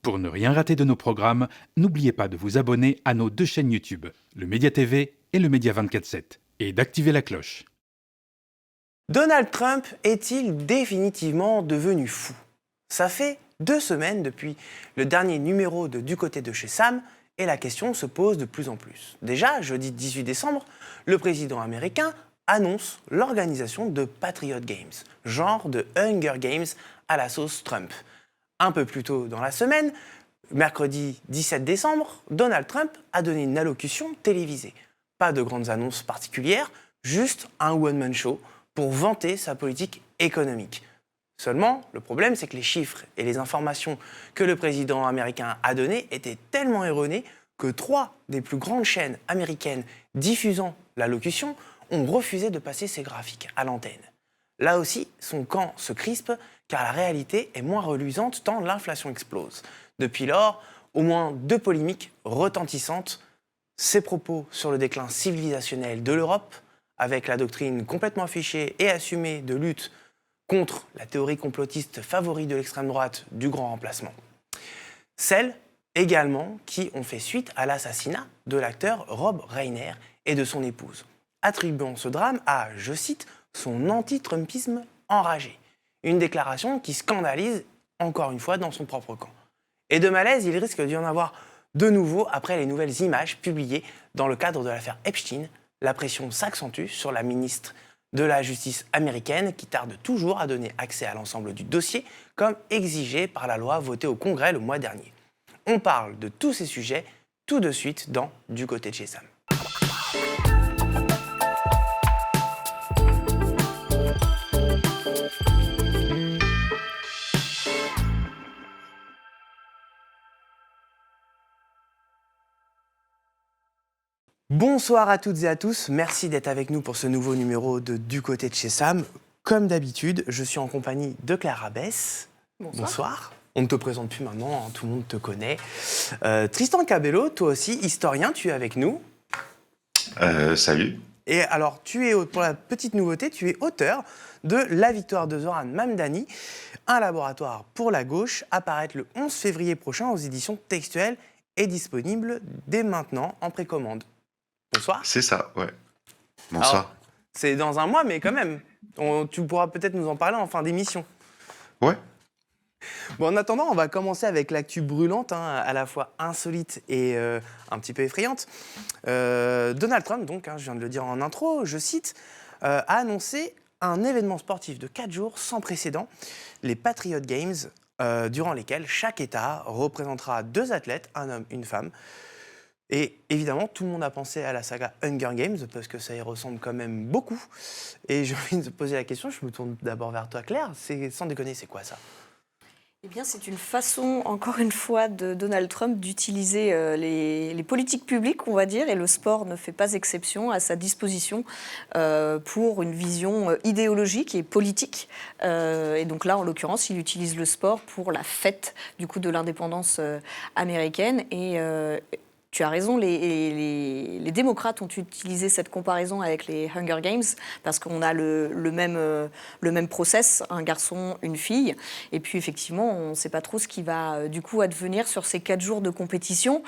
Pour ne rien rater de nos programmes, n'oubliez pas de vous abonner à nos 2 chaînes YouTube, le Média TV et le Média 24/7, et d'activer la cloche. Donald Trump est-il définitivement devenu fou? Ça fait 2 semaines depuis le dernier numéro de Du côté de chez Sam, et la question se pose de plus en plus. Déjà, jeudi 18 décembre, le président américain annonce l'organisation de Patriot Games, genre de Hunger Games à la sauce Trump. Un peu plus tôt dans la semaine, mercredi 17 décembre, Donald Trump a donné une allocution télévisée. Pas de grandes annonces particulières, juste un one-man show pour vanter sa politique économique. Seulement, le problème, c'est que les chiffres et les informations que le président américain a données étaient tellement erronées que 3 des plus grandes chaînes américaines diffusant l'allocution ont refusé de passer ces graphiques à l'antenne. Là aussi, son camp se crispe car la réalité est moins reluisante tant l'inflation explose. Depuis lors, au moins 2 polémiques retentissantes. Ses propos sur le déclin civilisationnel de l'Europe, avec la doctrine complètement affichée et assumée de lutte contre la théorie complotiste favorite de l'extrême droite du grand remplacement. Celles également qui ont fait suite à l'assassinat de l'acteur Rob Reiner et de son épouse, attribuant ce drame à, je cite, son anti-trumpisme enragé. Une déclaration qui scandalise encore une fois dans son propre camp. Et de malaise, il risque d'y en avoir de nouveau après les nouvelles images publiées dans le cadre de l'affaire Epstein. La pression s'accentue sur la ministre de la Justice américaine qui tarde toujours à donner accès à l'ensemble du dossier comme exigé par la loi votée au Congrès le mois dernier. On parle de tous ces sujets tout de suite dans Du côté de chez Sam. Bonsoir à toutes et à tous, merci d'être avec nous pour ce nouveau numéro de Du côté de chez Sam. Comme d'habitude, je suis en compagnie de Claire Abès. Bonsoir. On ne te présente plus maintenant, tout le monde te connaît. Tristan Cabello, toi aussi, historien, tu es avec nous. Salut. Et alors, pour la petite nouveauté, tu es auteur de La victoire de Zoran Mamdani, un laboratoire pour la gauche, apparaître le 11 février prochain aux éditions Textuelles et disponible dès maintenant en précommande. Bonsoir. C'est ça, ouais. Bonsoir. Alors, c'est dans un mois, mais quand même, tu pourras peut-être nous en parler en fin d'émission. Ouais. Bon, en attendant, on va commencer avec l'actu brûlante, à la fois insolite et un petit peu effrayante. Donald Trump, donc, je viens de le dire en intro, je cite, a annoncé un événement sportif de 4 jours sans précédent, les Patriot Games, durant lesquels chaque État représentera 2 athlètes, un homme, une femme. Et évidemment, tout le monde a pensé à la saga Hunger Games, parce que ça y ressemble quand même beaucoup. Et j'ai envie de te poser la question, je me tourne d'abord vers toi, Claire. Sans déconner, c'est quoi ça ? Eh bien, c'est une façon, encore une fois, de Donald Trump d'utiliser les politiques publiques, on va dire, et le sport ne fait pas exception, à sa disposition pour une vision idéologique et politique. Et donc là, en l'occurrence, il utilise le sport pour la fête du coup de l'indépendance américaine. Et tu as raison, les démocrates ont utilisé cette comparaison avec les Hunger Games parce qu'on a le même process, un garçon, une fille. Et puis effectivement, on ne sait pas trop ce qui va du coup advenir sur ces 4 jours de compétition.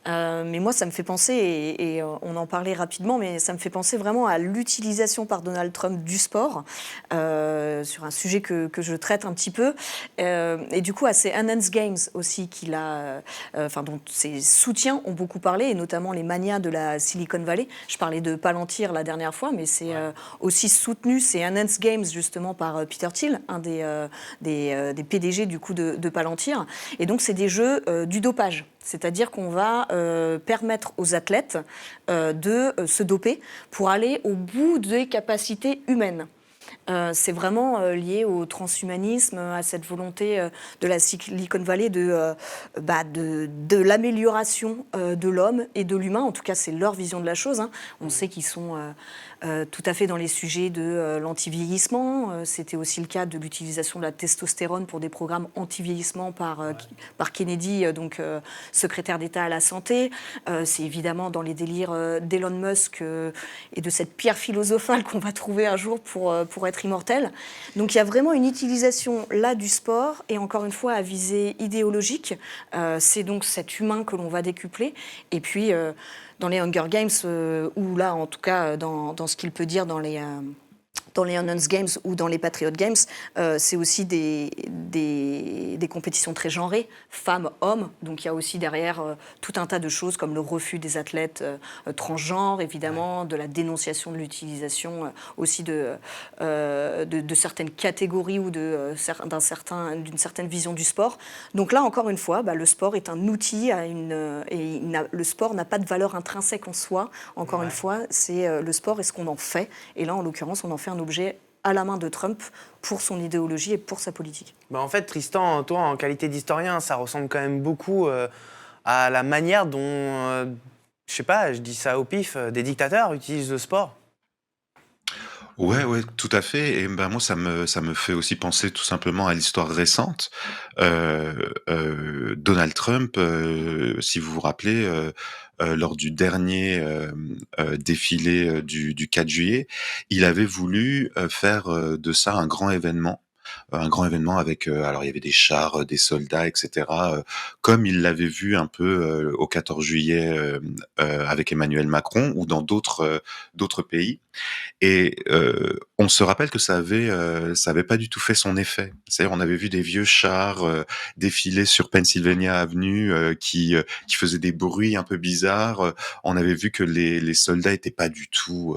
Mais moi, ça me fait penser, et on en parlait rapidement, mais ça me fait penser vraiment à l'utilisation par Donald Trump du sport sur un sujet que je traite un petit peu. Et du coup, à ces Enhanced Games aussi dont ses soutiens ont beaucoup parlé, et notamment les manias de la Silicon Valley. Je parlais de Palantir la dernière fois, mais c'est aussi soutenu, ces Enhanced Games, justement, par Peter Thiel, un des PDG du coup de Palantir. Et donc, c'est des jeux du dopage. C'est-à-dire qu'on va permettre aux athlètes de se doper pour aller au bout des capacités humaines. C'est vraiment lié au transhumanisme, à cette volonté de la Silicon Valley de l'amélioration de l'homme et de l'humain. En tout cas, c'est leur vision de la chose. On sait qu'ils sont tout à fait dans les sujets de l'anti-vieillissement. C'était aussi le cas de l'utilisation de la testostérone pour des programmes anti-vieillissement par Kennedy, secrétaire d'État à la santé. C'est évidemment dans les délires d'Elon Musk et de cette pierre philosophale qu'on va trouver un jour pour pour être immortel. Donc il y a vraiment une utilisation là du sport et encore une fois à visée idéologique. C'est donc cet humain que l'on va décupler. Et puis dans les Hunger Games, ou là en tout cas dans ce qu'il peut dire dans les Hunger Games ou dans les Patriot Games, c'est aussi des compétitions très genrées, femmes, hommes. Donc il y a aussi derrière tout un tas de choses comme le refus des athlètes transgenres, évidemment, de la dénonciation de l'utilisation aussi de certaines catégories ou d'une certaine vision du sport. Donc là, encore une fois, le sport est un outil le sport n'a pas de valeur intrinsèque en soi. Encore une fois, c'est le sport et ce qu'on en fait. Et là, en l'occurrence, on en fait un objet à la main de Trump pour son idéologie et pour sa politique. En fait, Tristan, toi, en qualité d'historien, ça ressemble quand même beaucoup à la manière dont, je sais pas, je dis ça au pif, des dictateurs utilisent le sport. Ouais, ouais, tout à fait. Et ben moi, ça me fait aussi penser tout simplement à l'histoire récente. Donald Trump, si vous vous rappelez, lors du dernier défilé du 4 juillet, il avait voulu faire de ça un grand événement avec alors il y avait des chars, des soldats, etc. Comme il l'avait vu un peu au 14 juillet avec Emmanuel Macron ou dans d'autres pays. Et on se rappelle que ça avait pas du tout fait son effet. C'est-à-dire, on avait vu des vieux chars défiler sur Pennsylvania Avenue qui faisaient des bruits un peu bizarres. On avait vu que les soldats étaient pas du tout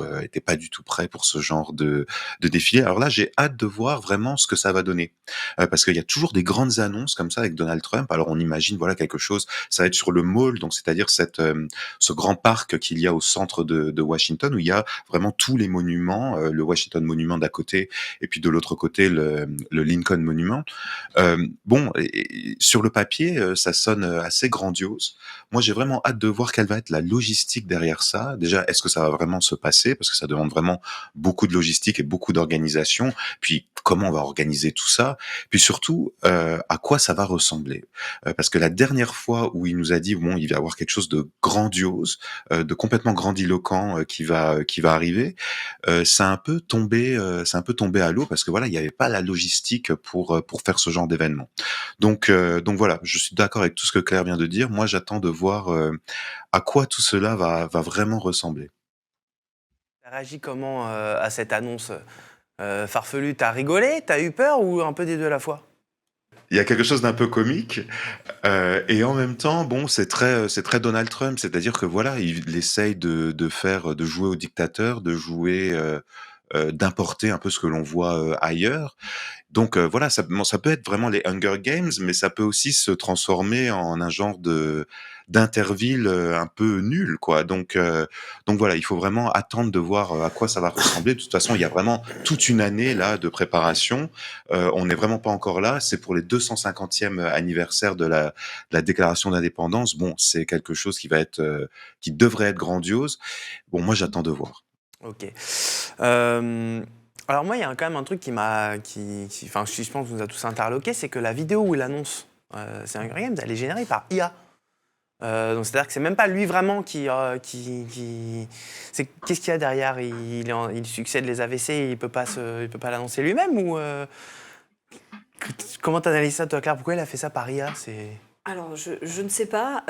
prêts pour ce genre de défilé. Alors là, j'ai hâte de voir vraiment ce que ça va donner, parce qu'il y a toujours des grandes annonces comme ça avec Donald Trump. Alors on imagine voilà quelque chose. Ça va être sur le Mall, donc c'est-à-dire ce grand parc qu'il y a au centre de Washington où il y a vraiment tous les monuments, le Washington Monument d'à côté et puis de l'autre côté le Lincoln Monument. Sur le papier, ça sonne assez grandiose. Moi, j'ai vraiment hâte de voir quelle va être la logistique derrière ça. Déjà, est-ce que ça va vraiment se passer? Parce que ça demande vraiment beaucoup de logistique et beaucoup d'organisation. Puis, comment on va organiser tout ça? Puis surtout, à quoi ça va ressembler? Parce que la dernière fois où il nous a dit, bon, il va y avoir quelque chose de grandiose, de complètement grandiloquent qui va arriver, c'est un peu tombé à l'eau parce que voilà, il n'y avait pas la logistique pour faire ce genre d'événement. Donc voilà, je suis d'accord avec tout ce que Claire vient de dire. Moi, j'attends de voir à quoi tout cela va vraiment ressembler. Tu as réagi comment à cette annonce farfelue? T'as rigolé? T'as eu peur ou un peu des deux à la fois? Il y a quelque chose d'un peu comique et en même temps, bon, c'est très Donald Trump, c'est-à-dire que voilà, il essaye de jouer au dictateur, de jouer d'importer un peu ce que l'on voit ailleurs. Donc voilà, ça peut être vraiment les Hunger Games, mais ça peut aussi se transformer en un genre de d'Interville un peu nul, quoi. Donc voilà, il faut vraiment attendre de voir à quoi ça va ressembler. De toute façon, il y a vraiment toute une année là de préparation. On n'est vraiment pas encore là. C'est pour les 250e anniversaire de la Déclaration d'indépendance. Bon, c'est quelque chose qui devrait être grandiose. Bon, moi, j'attends de voir. Ok. Alors moi, il y a quand même un truc enfin, je pense que nous a tous interloqués, c'est que la vidéo où il annonce c'est Hunger Games, elle est générée par IA. Donc c'est-à-dire que c'est même pas lui vraiment qu'est-ce qu'il y a derrière? Il succède les AVC, il peut pas l'annoncer lui-même ou comment t'analyses ça, toi, Claire? Pourquoi il a fait ça par IA? Alors, je ne sais pas.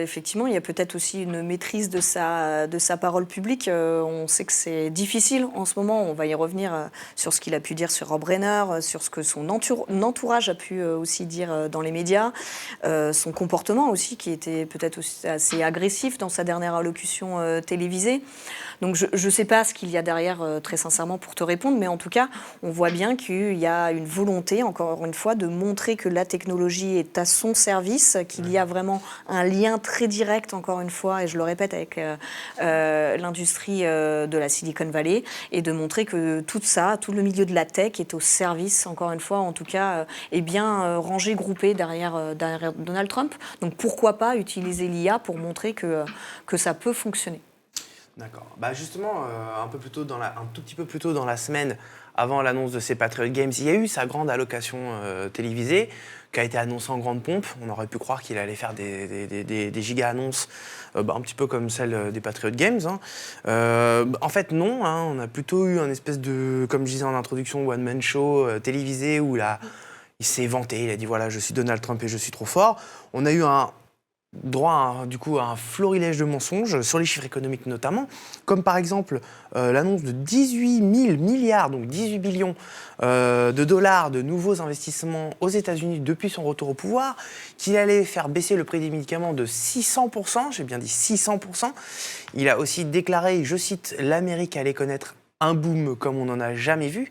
Effectivement, il y a peut-être aussi une maîtrise de sa parole publique. On sait que c'est difficile en ce moment. On va y revenir sur ce qu'il a pu dire sur Rob Reiner, sur ce que son entourage a pu aussi dire dans les médias, son comportement aussi, qui était peut-être aussi assez agressif dans sa dernière allocution télévisée. Donc, je ne sais pas ce qu'il y a derrière, très sincèrement, pour te répondre, mais en tout cas, on voit bien qu'il y a une volonté, encore une fois, de montrer que la technologie est à son service, qu'il y a vraiment un lien très direct, encore une fois, et je le répète, avec l'industrie de la Silicon Valley, et de montrer que tout ça, tout le milieu de la tech est au service, encore une fois, en tout cas, est bien rangé, groupé derrière Donald Trump. Donc pourquoi pas utiliser l'IA pour montrer que ça peut fonctionner. D'accord. Justement, un tout petit peu plus tôt dans la semaine, avant l'annonce de ces Patriot Games, il y a eu sa grande allocation télévisée qui a été annoncée en grande pompe. On aurait pu croire qu'il allait faire des giga-annonces, un petit peu comme celle des Patriot Games, hein. En fait, non, hein, on a plutôt eu un espèce de, comme je disais en introduction, one-man show télévisé où là, il s'est vanté, il a dit voilà, je suis Donald Trump et je suis trop fort. On a eu droit du coup à un florilège de mensonges sur les chiffres économiques notamment, comme par exemple l'annonce de 18 000 milliards, donc 18 billions de dollars de nouveaux investissements aux États-Unis depuis son retour au pouvoir, qu'il allait faire baisser le prix des médicaments de 600%, j'ai bien dit 600%. Il a aussi déclaré, je cite, l'Amérique allait connaître un boom comme on n'en a jamais vu.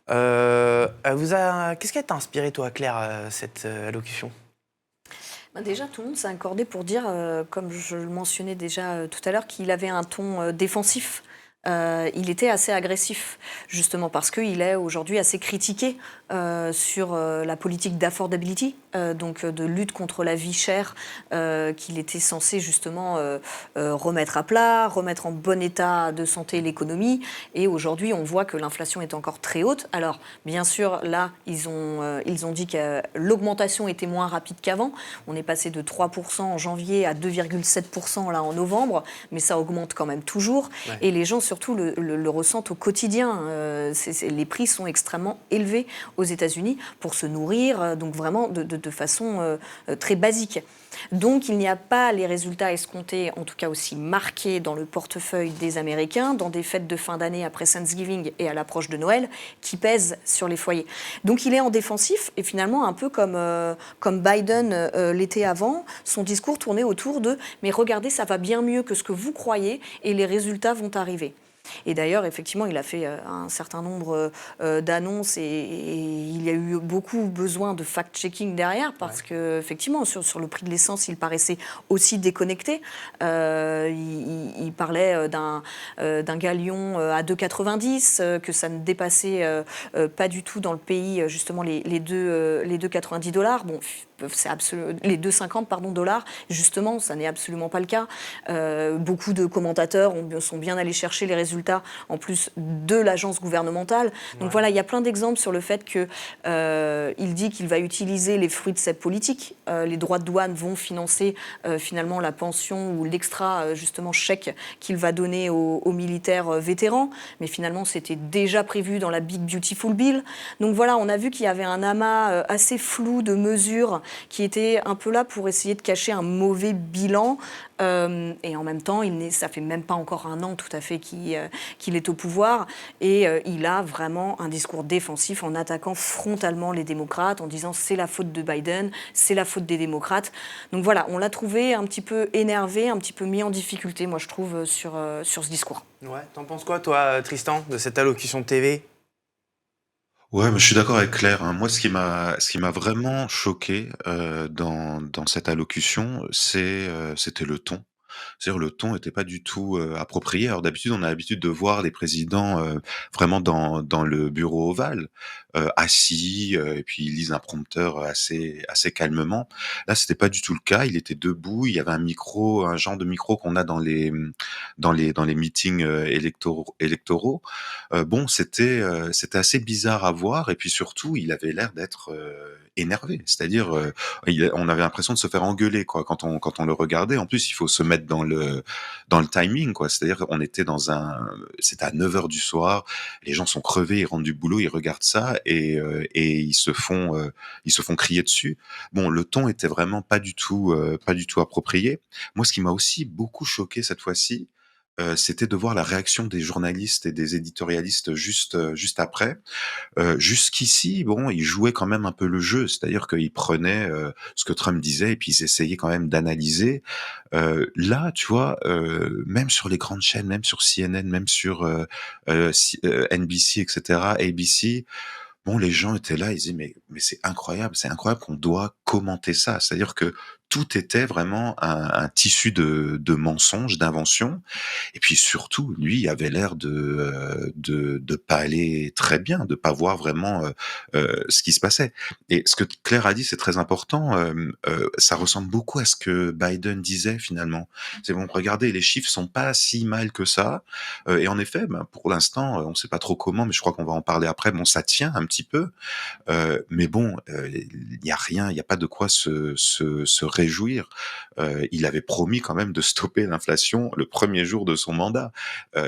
Qu'est-ce qui t'a inspiré, toi, Claire, cette allocution ? Déjà, tout le monde s'est accordé pour dire, comme je le mentionnais déjà tout à l'heure, qu'il avait un ton défensif. Il était assez agressif, justement parce qu'il est aujourd'hui assez critiqué sur la politique d'affordability, donc de lutte contre la vie chère, qu'il était censé justement remettre à plat, remettre en bon état de santé l'économie. Et aujourd'hui, on voit que l'inflation est encore très haute. Alors, bien sûr, là, ils ont dit que l'augmentation était moins rapide qu'avant. On est passé de 3% en janvier à 2,7% là en novembre, mais ça augmente quand même toujours. Ouais. Et les gens, surtout, le ressentent au quotidien. Les prix sont extrêmement élevés aux États-Unis pour se nourrir, donc vraiment de façon très basique. Donc il n'y a pas les résultats escomptés, en tout cas aussi marqués dans le portefeuille des Américains, dans des fêtes de fin d'année après Thanksgiving et à l'approche de Noël, qui pèsent sur les foyers. Donc il est en défensif, et finalement un peu comme Biden l'été avant, son discours tournait autour de « mais regardez, ça va bien mieux que ce que vous croyez, et les résultats vont arriver ». Et d'ailleurs, effectivement, il a fait un certain nombre d'annonces et il y a eu beaucoup besoin de fact-checking derrière parce que, effectivement, sur le prix de l'essence, il paraissait aussi déconnecté. Il parlait d'un galion à 2,90, que ça ne dépassait pas du tout dans le pays, justement, les 2,90 $. Bon, c'est les 2,50 dollars, justement, ça n'est absolument pas le cas. Beaucoup de commentateurs sont bien allés chercher les résultats en plus de l'agence gouvernementale. Donc voilà, il y a plein d'exemples sur le fait qu'il dit qu'il va utiliser les fruits de cette politique. Les droits de douane vont financer finalement la pension ou l'extra justement chèque qu'il va donner aux militaires vétérans. Mais finalement, c'était déjà prévu dans la Big Beautiful Bill. Donc voilà, on a vu qu'il y avait un amas assez flou de mesures qui étaient un peu là pour essayer de cacher un mauvais bilan. Et en même temps, ça fait même pas encore un an tout à fait qu'il est au pouvoir et il a vraiment un discours défensif en attaquant frontalement les démocrates, en disant c'est la faute de Biden, c'est la faute des démocrates. Donc voilà, on l'a trouvé un petit peu énervé, un petit peu mis en difficulté, moi je trouve, sur ce discours. Ouais, t'en penses quoi toi, Tristan, de cette allocution de TV ? Ouais, mais je suis d'accord avec Claire, hein. Moi, ce qui m'a vraiment choqué dans cette allocution, c'était le ton. C'est-à-dire le ton était pas du tout approprié. Alors d'habitude, on a l'habitude de voir les présidents vraiment dans le bureau ovale, assis, et puis ils lisent un prompteur assez calmement. Là, c'était pas du tout le cas. Il était debout. Il y avait un micro, un genre de micro qu'on a dans les meetings électoraux. Bon, c'était assez bizarre à voir. Et puis surtout, il avait l'air d'être énervé. C'est-à-dire, on avait l'impression de se faire engueuler, quoi, quand on le regardait. En plus, il faut se mettre dans le timing, quoi. C'est-à-dire qu'on était c'était à 9h du soir. Les gens sont crevés, ils rentrent du boulot, ils regardent ça et ils se font crier dessus. Bon, le ton était vraiment pas du tout approprié. Moi, ce qui m'a aussi beaucoup choqué cette fois-ci, c'était de voir la réaction des journalistes et des éditorialistes juste après. Jusqu'ici, bon, ils jouaient quand même un peu le jeu, c'est-à-dire qu'ils prenaient ce que Trump disait et puis ils essayaient quand même d'analyser. Là, tu vois, même sur les grandes chaînes, même sur CNN, même sur NBC, etc., ABC, bon, les gens étaient là, ils disaient mais c'est incroyable qu'on doit commenter ça. C'est-à-dire que tout était vraiment un tissu de mensonges, d'inventions. Et puis surtout, lui avait l'air de pas aller très bien, de pas voir vraiment ce qui se passait. Et ce que Claire a dit, c'est très important. Ça ressemble beaucoup à ce que Biden disait finalement. C'est bon, regardez, les chiffres sont pas si mal que ça. Et en effet, ben, pour l'instant, on sait pas trop comment, mais je crois qu'on va en parler après. Bon, ça tient un petit peu. Mais bon, il y a rien, il y a pas de quoi se réjouir. Il avait promis quand même de stopper l'inflation le premier jour de son mandat.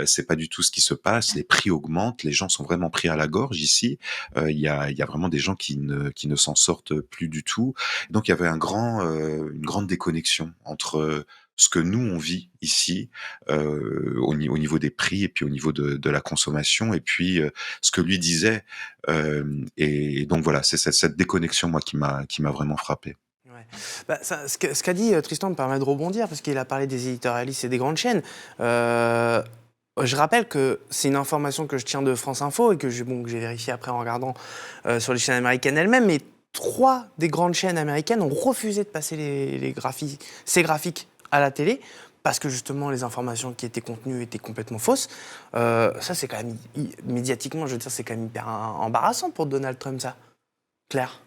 C'est pas du tout ce qui se passe. Les prix augmentent, les gens sont vraiment pris à la gorge ici. Il y a vraiment des gens qui ne s'en sortent plus du tout. Donc il y avait une grande déconnexion entre ce que nous on vit ici au niveau des prix et puis au niveau de la consommation et puis ce que lui disait et donc voilà, c'est cette déconnexion moi qui m'a vraiment frappé. Ouais. Bah, ce qu'a dit Tristan me permet de rebondir parce qu'il a parlé des éditorialistes et des grandes chaînes. Je rappelle que c'est une information que je tiens de France Info et que j'ai vérifié après en regardant sur les chaînes américaines elles-mêmes, mais 3 des grandes chaînes américaines ont refusé de passer ces graphiques à la télé parce que justement les informations qui étaient contenues étaient complètement fausses. Ça c'est quand même, médiatiquement, je veux dire, c'est quand même hyper embarrassant pour Donald Trump, ça. Claire?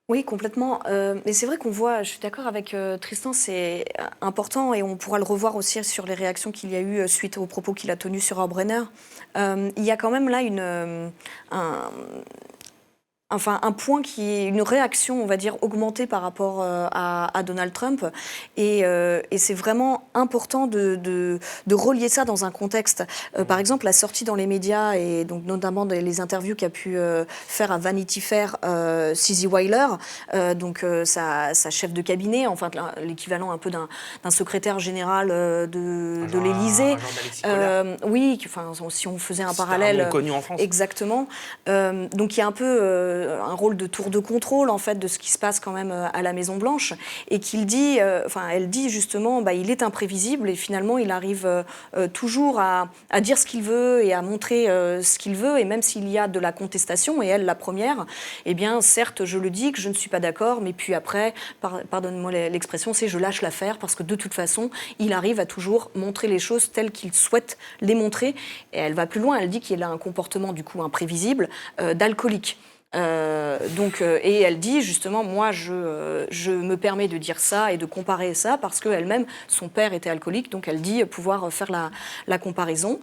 Oui, complètement. Mais c'est vrai qu'on voit, je suis d'accord avec Tristan, c'est important et on pourra le revoir aussi sur les réactions qu'il y a eu suite aux propos qu'il a tenus sur Rob-Brenner. Il y a quand même là un point qui est une réaction, on va dire, augmentée par rapport à Donald Trump. Et c'est vraiment important de relier ça dans un contexte. Par exemple, la sortie dans les médias, et donc notamment les interviews qu'a pu faire à Vanity Fair Suzy Weiler, sa chef de cabinet, enfin l'équivalent un peu d'un secrétaire général de l'Élysée. Oui, enfin, si on faisait un parallèle. Un nom connu en France. Exactement. Donc il y a un peu un rôle de tour de contrôle en fait de ce qui se passe quand même à la Maison Blanche et qu'il dit, elle dit justement, il est imprévisible et finalement il arrive toujours à dire ce qu'il veut et à montrer ce qu'il veut et même s'il y a de la contestation et elle la première, eh bien certes je le dis que je ne suis pas d'accord mais puis après, pardonne-moi l'expression, c'est je lâche l'affaire parce que de toute façon il arrive à toujours montrer les choses telles qu'il souhaite les montrer et elle va plus loin, elle dit qu'il a un comportement du coup imprévisible d'alcoolique. Et elle dit justement, moi je me permets de dire ça et de comparer ça parce qu'elle-même, son père était alcoolique, donc elle dit pouvoir faire la comparaison.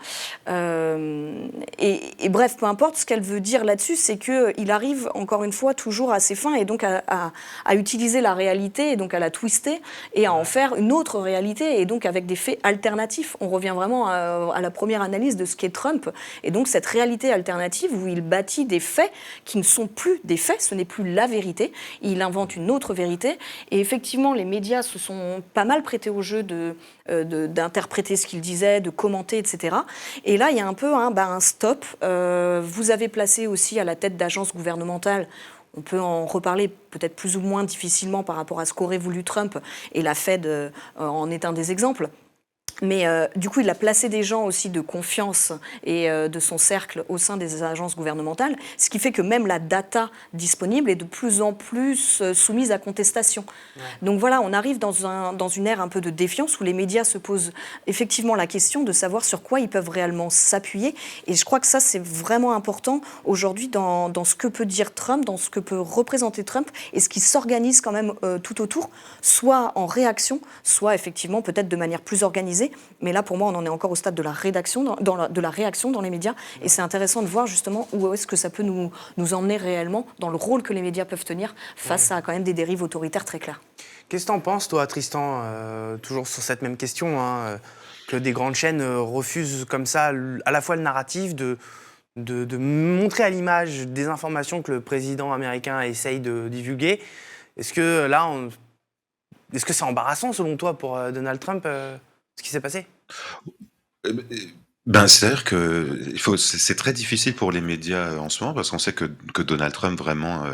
Et bref, peu importe, ce qu'elle veut dire là-dessus, c'est qu'il arrive encore une fois toujours à ses fins et donc à utiliser la réalité et donc à la twister et à en faire une autre réalité et donc avec des faits alternatifs. On revient vraiment à la première analyse de ce qu'est Trump et donc cette réalité alternative où il bâtit des faits qui ne sont plus des faits, ce n'est plus la vérité, il invente une autre vérité et effectivement les médias se sont pas mal prêtés au jeu d'interpréter ce qu'il disait, de commenter, etc. Et là il y a un peu un stop, vous avez placé aussi à la tête d'agences gouvernementales. On peut en reparler peut-être plus ou moins difficilement par rapport à ce qu'aurait voulu Trump et la Fed en est un des exemples. Mais du coup, il a placé des gens aussi de confiance et de son cercle au sein des agences gouvernementales, ce qui fait que même la data disponible est de plus en plus soumise à contestation. Ouais. Donc voilà, on arrive dans une ère un peu de défiance où les médias se posent effectivement la question de savoir sur quoi ils peuvent réellement s'appuyer. Et je crois que ça, c'est vraiment important aujourd'hui dans ce que peut dire Trump, dans ce que peut représenter Trump et ce qui s'organise quand même tout autour, soit en réaction, soit effectivement peut-être de manière plus organisée. Mais là, pour moi, on en est encore au stade de la réaction dans les médias. Et c'est intéressant de voir justement où est-ce que ça peut nous emmener réellement dans le rôle que les médias peuvent tenir face à quand même des dérives autoritaires très claires. Qu'est-ce que t'en penses, toi, Tristan, toujours sur cette même question, que des grandes chaînes refusent comme ça à la fois le narratif de montrer à l'image des informations que le président américain essaye de divulguer. Est-ce que là, est-ce que c'est embarrassant selon toi pour Donald Trump ce qui s'est passé? C'est-à-dire que c'est très difficile pour les médias en ce moment parce qu'on sait que Donald Trump vraiment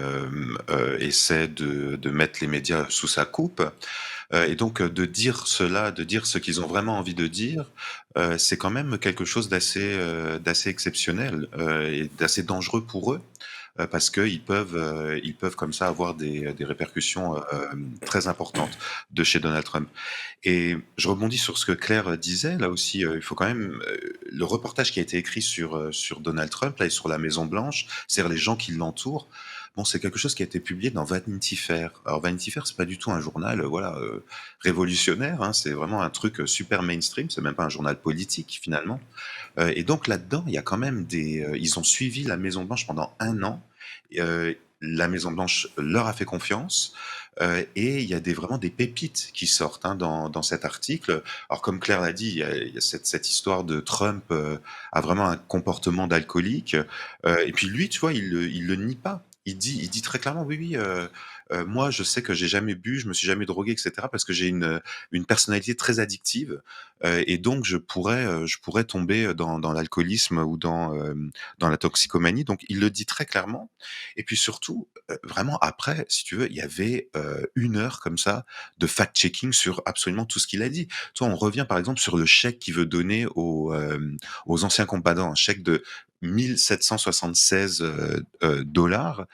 essaie de mettre les médias sous sa coupe. Et donc de dire cela, de dire ce qu'ils ont vraiment envie de dire, c'est quand même quelque chose d'assez exceptionnel et d'assez dangereux pour eux. parce qu'ils peuvent comme ça avoir des répercussions très importantes de chez Donald Trump. Et je rebondis sur ce que Claire disait, là aussi, il faut quand même... le reportage qui a été écrit sur Donald Trump, là, et sur la Maison-Blanche, c'est-à-dire les gens qui l'entourent, bon, c'est quelque chose qui a été publié dans Vanity Fair. Alors Vanity Fair, c'est pas du tout un journal, révolutionnaire, hein, c'est vraiment un truc super mainstream, c'est même pas un journal politique, finalement. Et donc là-dedans, il y a quand même ils ont suivi la Maison-Blanche pendant 1 an. La Maison-Blanche leur a fait confiance. Et il y a vraiment des pépites qui sortent dans cet article. Alors comme Claire l'a dit, il y a cette histoire de Trump a vraiment un comportement d'alcoolique. Et puis lui, tu vois, il le nie pas. Il dit très clairement, oui, oui, moi je sais que j'ai jamais bu, je me suis jamais drogué, etc. Parce que j'ai une personnalité très addictive. Et donc je pourrais tomber dans l'alcoolisme ou dans la toxicomanie. Donc il le dit très clairement. Et puis surtout, vraiment après, si tu veux, il y avait 1 heure comme ça de fact-checking sur absolument tout ce qu'il a dit. Toi, on revient par exemple sur le chèque qu'il veut donner aux anciens combattants, un chèque de 1776 dollars.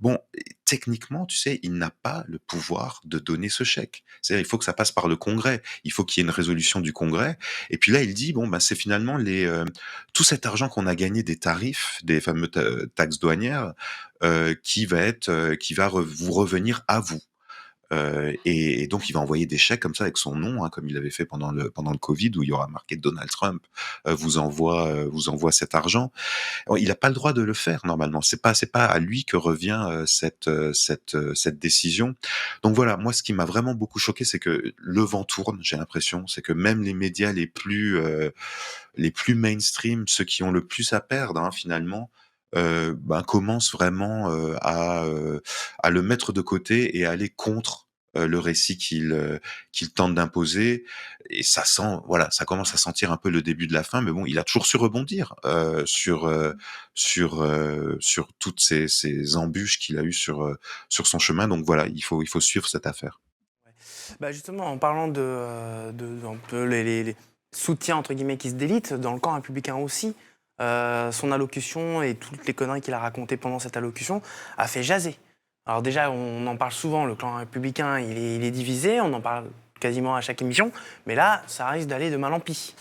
Bon, techniquement, tu sais, il n'a pas le pouvoir de donner ce chèque. C'est-à-dire, il faut que ça passe par le Congrès. Il faut qu'il y ait une résolution du Congrès. Et puis là, il dit, bon, bah, c'est finalement tout cet argent qu'on a gagné des tarifs, des fameux taxes douanières, qui va vous revenir à vous. Et donc il va envoyer des chèques comme ça avec son nom, hein, comme il avait fait pendant le Covid, où il y aura marqué Donald Trump vous envoie cet argent. Il n'a pas le droit de le faire normalement. C'est pas à lui que revient cette décision. Donc voilà, moi ce qui m'a vraiment beaucoup choqué, c'est que le vent tourne. J'ai l'impression, c'est que même les médias les plus mainstream, ceux qui ont le plus à perdre, hein, finalement, commencent vraiment à le mettre de côté et à aller contre le récit qu'il tente d'imposer. Et ça sent, voilà, ça commence à sentir un peu le début de la fin, mais bon, il a toujours su rebondir sur toutes ces embûches qu'il a eues sur son chemin. Donc voilà, il faut suivre cette affaire. Bah justement, en parlant un peu les soutiens entre guillemets qui se délitent, dans le camp républicain aussi, son allocution et toutes les conneries qu'il a racontées pendant cette allocution a fait jaser. Alors déjà, on en parle souvent, le camp républicain, il est divisé, on en parle quasiment à chaque émission, mais là, ça risque d'aller de mal en pis.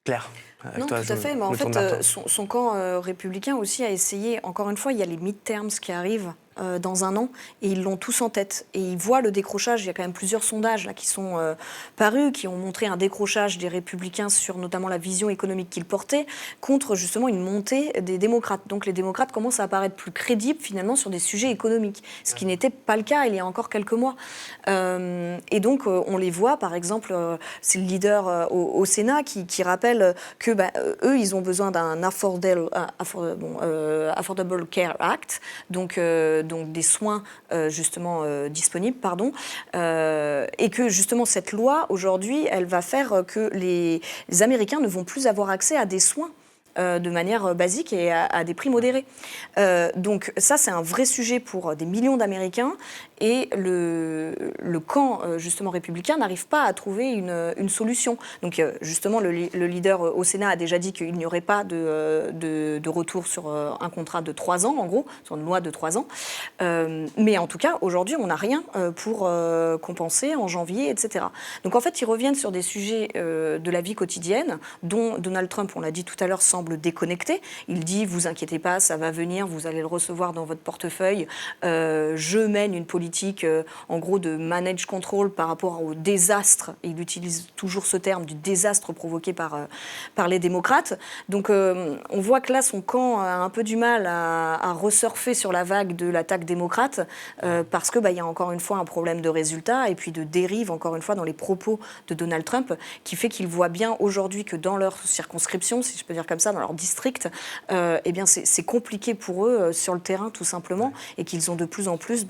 Claire. Non, tout à fait. Mais en fait, son camp républicain aussi a essayé, encore une fois, il y a les midterms qui arrivent dans 1 an, et ils l'ont tous en tête. Et ils voient le décrochage. Il y a quand même plusieurs sondages là, qui sont parus, qui ont montré un décrochage des républicains sur notamment la vision économique qu'ils portaient, contre justement une montée des démocrates. Donc les démocrates commencent à apparaître plus crédibles finalement sur des sujets économiques, ce qui n'était pas le cas il y a encore quelques mois. Et donc on les voit, par exemple, c'est le leader au Sénat qui rappelle que eux, ils ont besoin d'un Affordable Care Act, donc des soins disponibles, et que justement cette loi, aujourd'hui, elle va faire que les Américains ne vont plus avoir accès à des soins de manière basique et à des prix modérés. Donc ça, c'est un vrai sujet pour des millions d'Américains, et le camp justement républicain n'arrive pas à trouver une solution. Donc justement, le leader au Sénat a déjà dit qu'il n'y aurait pas de retour sur un contrat de 3 ans, en gros, sur une loi de 3 ans. Mais en tout cas, aujourd'hui, on n'a rien pour compenser en janvier, etc. Donc en fait, ils reviennent sur des sujets de la vie quotidienne, dont Donald Trump, on l'a dit tout à l'heure, semble déconnecté. Il dit, vous inquiétez pas, ça va venir, vous allez le recevoir dans votre portefeuille. Je mène une politique, en gros, de manage control par rapport au désastre. Il utilise toujours ce terme du désastre provoqué par les démocrates. Donc, on voit que là, son camp a un peu du mal à resurfer sur la vague de l'attaque démocrate, parce que y a encore une fois un problème de résultat et puis de dérive, encore une fois, dans les propos de Donald Trump, qui fait qu'il voit bien aujourd'hui que dans leur circonscription, si je peux dire comme ça, dans leur district, c'est compliqué pour eux sur le terrain, tout simplement, et qu'ils ont de plus en plus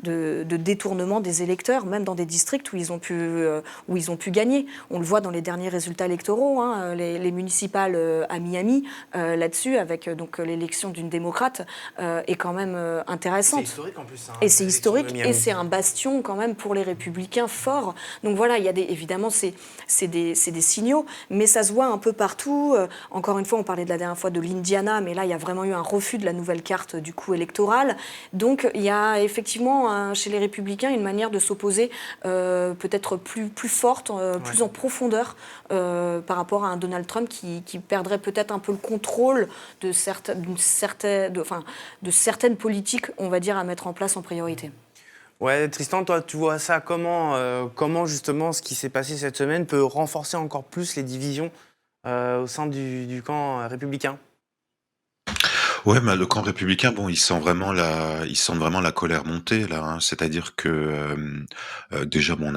de détournement des électeurs, même dans des districts où ils ont pu gagner. On le voit dans les derniers résultats électoraux, hein, les municipales à Miami, là-dessus, avec donc l'élection d'une démocrate, est quand même intéressante. C'est historique en plus. Hein, et c'est historique, et c'est un bastion quand même pour les républicains fort. Donc voilà, il y a évidemment, c'est des signaux, mais ça se voit un peu partout. Encore une fois, on parlait de la dernière fois de l'Indiana, mais là, il y a vraiment eu un refus de la nouvelle carte du coup électorale. Donc il y a effectivement chez les républicains une manière de s'opposer peut-être plus forte, plus en profondeur par rapport à un Donald Trump qui perdrait peut-être un peu le contrôle de certaines politiques, on va dire, à mettre en place en priorité. Ouais, Tristan, toi, tu vois ça comment justement ce qui s'est passé cette semaine peut renforcer encore plus les divisions au sein du camp républicain? Ouais, mais le camp républicain, bon, ils sentent vraiment la colère monter là, hein. C'est-à-dire que déjà, bon,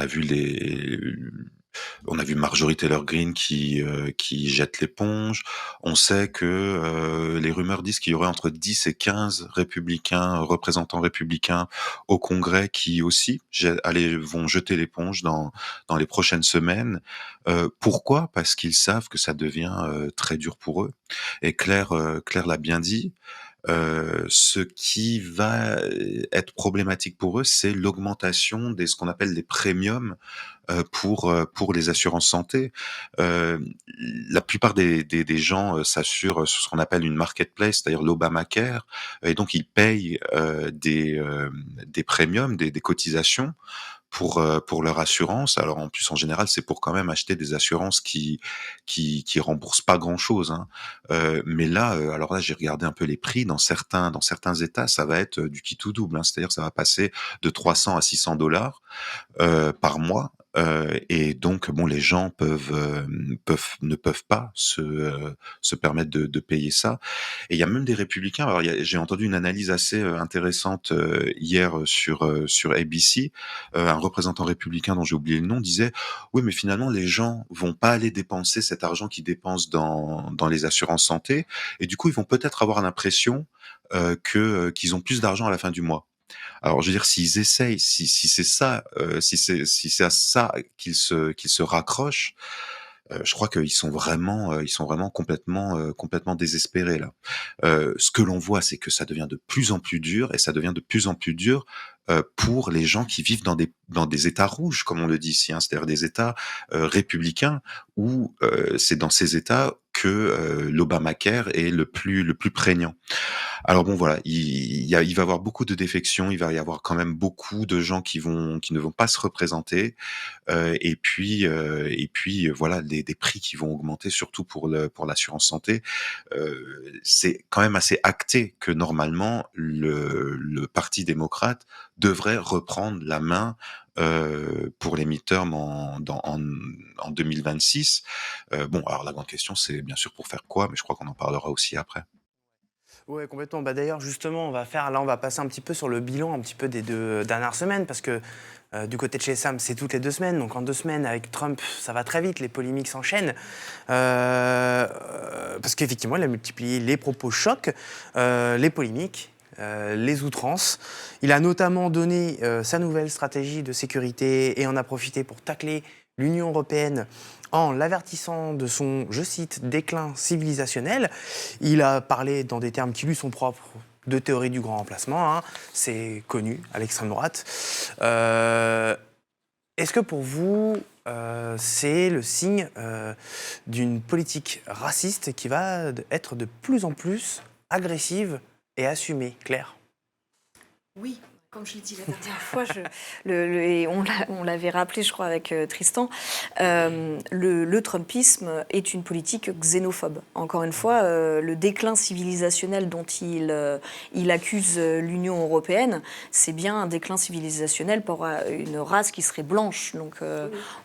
on a vu Marjorie Taylor Greene qui jette l'éponge. On sait que les rumeurs disent qu'il y aurait entre 10 et 15 représentants républicains au Congrès qui aussi vont jeter l'éponge dans les prochaines semaines. Pourquoi? Parce qu'ils savent que ça devient très dur pour eux. Et Claire l'a bien dit. Ce qui va être problématique pour eux, c'est l'augmentation ce qu'on appelle les premiums pour les assurances santé. La plupart des gens s'assurent sur ce qu'on appelle une marketplace, c'est-à-dire l'Obamacare, et donc ils payent des premiums, des cotisations pour leur assurance. Alors en plus en général c'est pour quand même acheter des assurances qui remboursent pas grand chose, hein. Mais là alors là j'ai regardé un peu les prix dans certains États, ça va être du qui tout double, hein. C'est-à-dire ça va passer de 300 à 600 dollars par mois. Et donc bon, les gens ne peuvent pas se permettre de payer ça. Et il y a même des républicains. Alors j'ai entendu une analyse assez intéressante hier sur ABC. Un représentant républicain dont j'ai oublié le nom disait oui, mais finalement les gens vont pas aller dépenser cet argent qu'ils dépensent dans les assurances santé, et du coup ils vont peut-être avoir l'impression qu'ils ont plus d'argent à la fin du mois. Alors, je veux dire, s'ils essayent, si c'est ça, si c'est à ça qu'ils se raccrochent, je crois qu'ils sont vraiment complètement désespérés là. Ce que l'on voit, c'est que ça devient de plus en plus dur, et ça devient de plus en plus dur pour les gens qui vivent dans des États rouges, comme on le dit ici, hein, c'est-à-dire des États républicains, où c'est dans ces États que l'Obamacare est le plus prégnant. Alors bon, voilà, il va y avoir beaucoup de défections, il va y avoir quand même beaucoup de gens qui ne vont pas se représenter, et puis voilà, des prix qui vont augmenter, surtout pour l'assurance santé. C'est quand même assez acté que normalement le Parti démocrate devrait reprendre la main pour les midterms en 2026. Bon, alors la grande question, c'est bien sûr pour faire quoi, mais je crois qu'on en parlera aussi après. Ouais, complètement. Bah, d'ailleurs, justement, on va passer un petit peu sur le bilan un petit peu des 2 dernières semaines, parce que du côté de chez Sam, c'est toutes les 2 semaines. Donc en 2 semaines, avec Trump, ça va très vite, les polémiques s'enchaînent. Parce qu'effectivement, il a multiplié les propos chocs, les polémiques, les outrances. Il a notamment donné sa nouvelle stratégie de sécurité et en a profité pour tacler l'Union européenne en l'avertissant de son, je cite, déclin civilisationnel. Il a parlé dans des termes qui lui sont propres de théorie du grand remplacement, hein. C'est connu à l'extrême droite. Est-ce que pour vous, c'est le signe d'une politique raciste qui va être de plus en plus agressive et assumée, Claire? Oui. Comme je l'ai dit la dernière fois, et on l'avait rappelé, je crois, avec Tristan, le trumpisme est une politique xénophobe. Encore une fois, le déclin civilisationnel dont il accuse l'Union européenne, c'est bien un déclin civilisationnel pour une race qui serait blanche. Donc,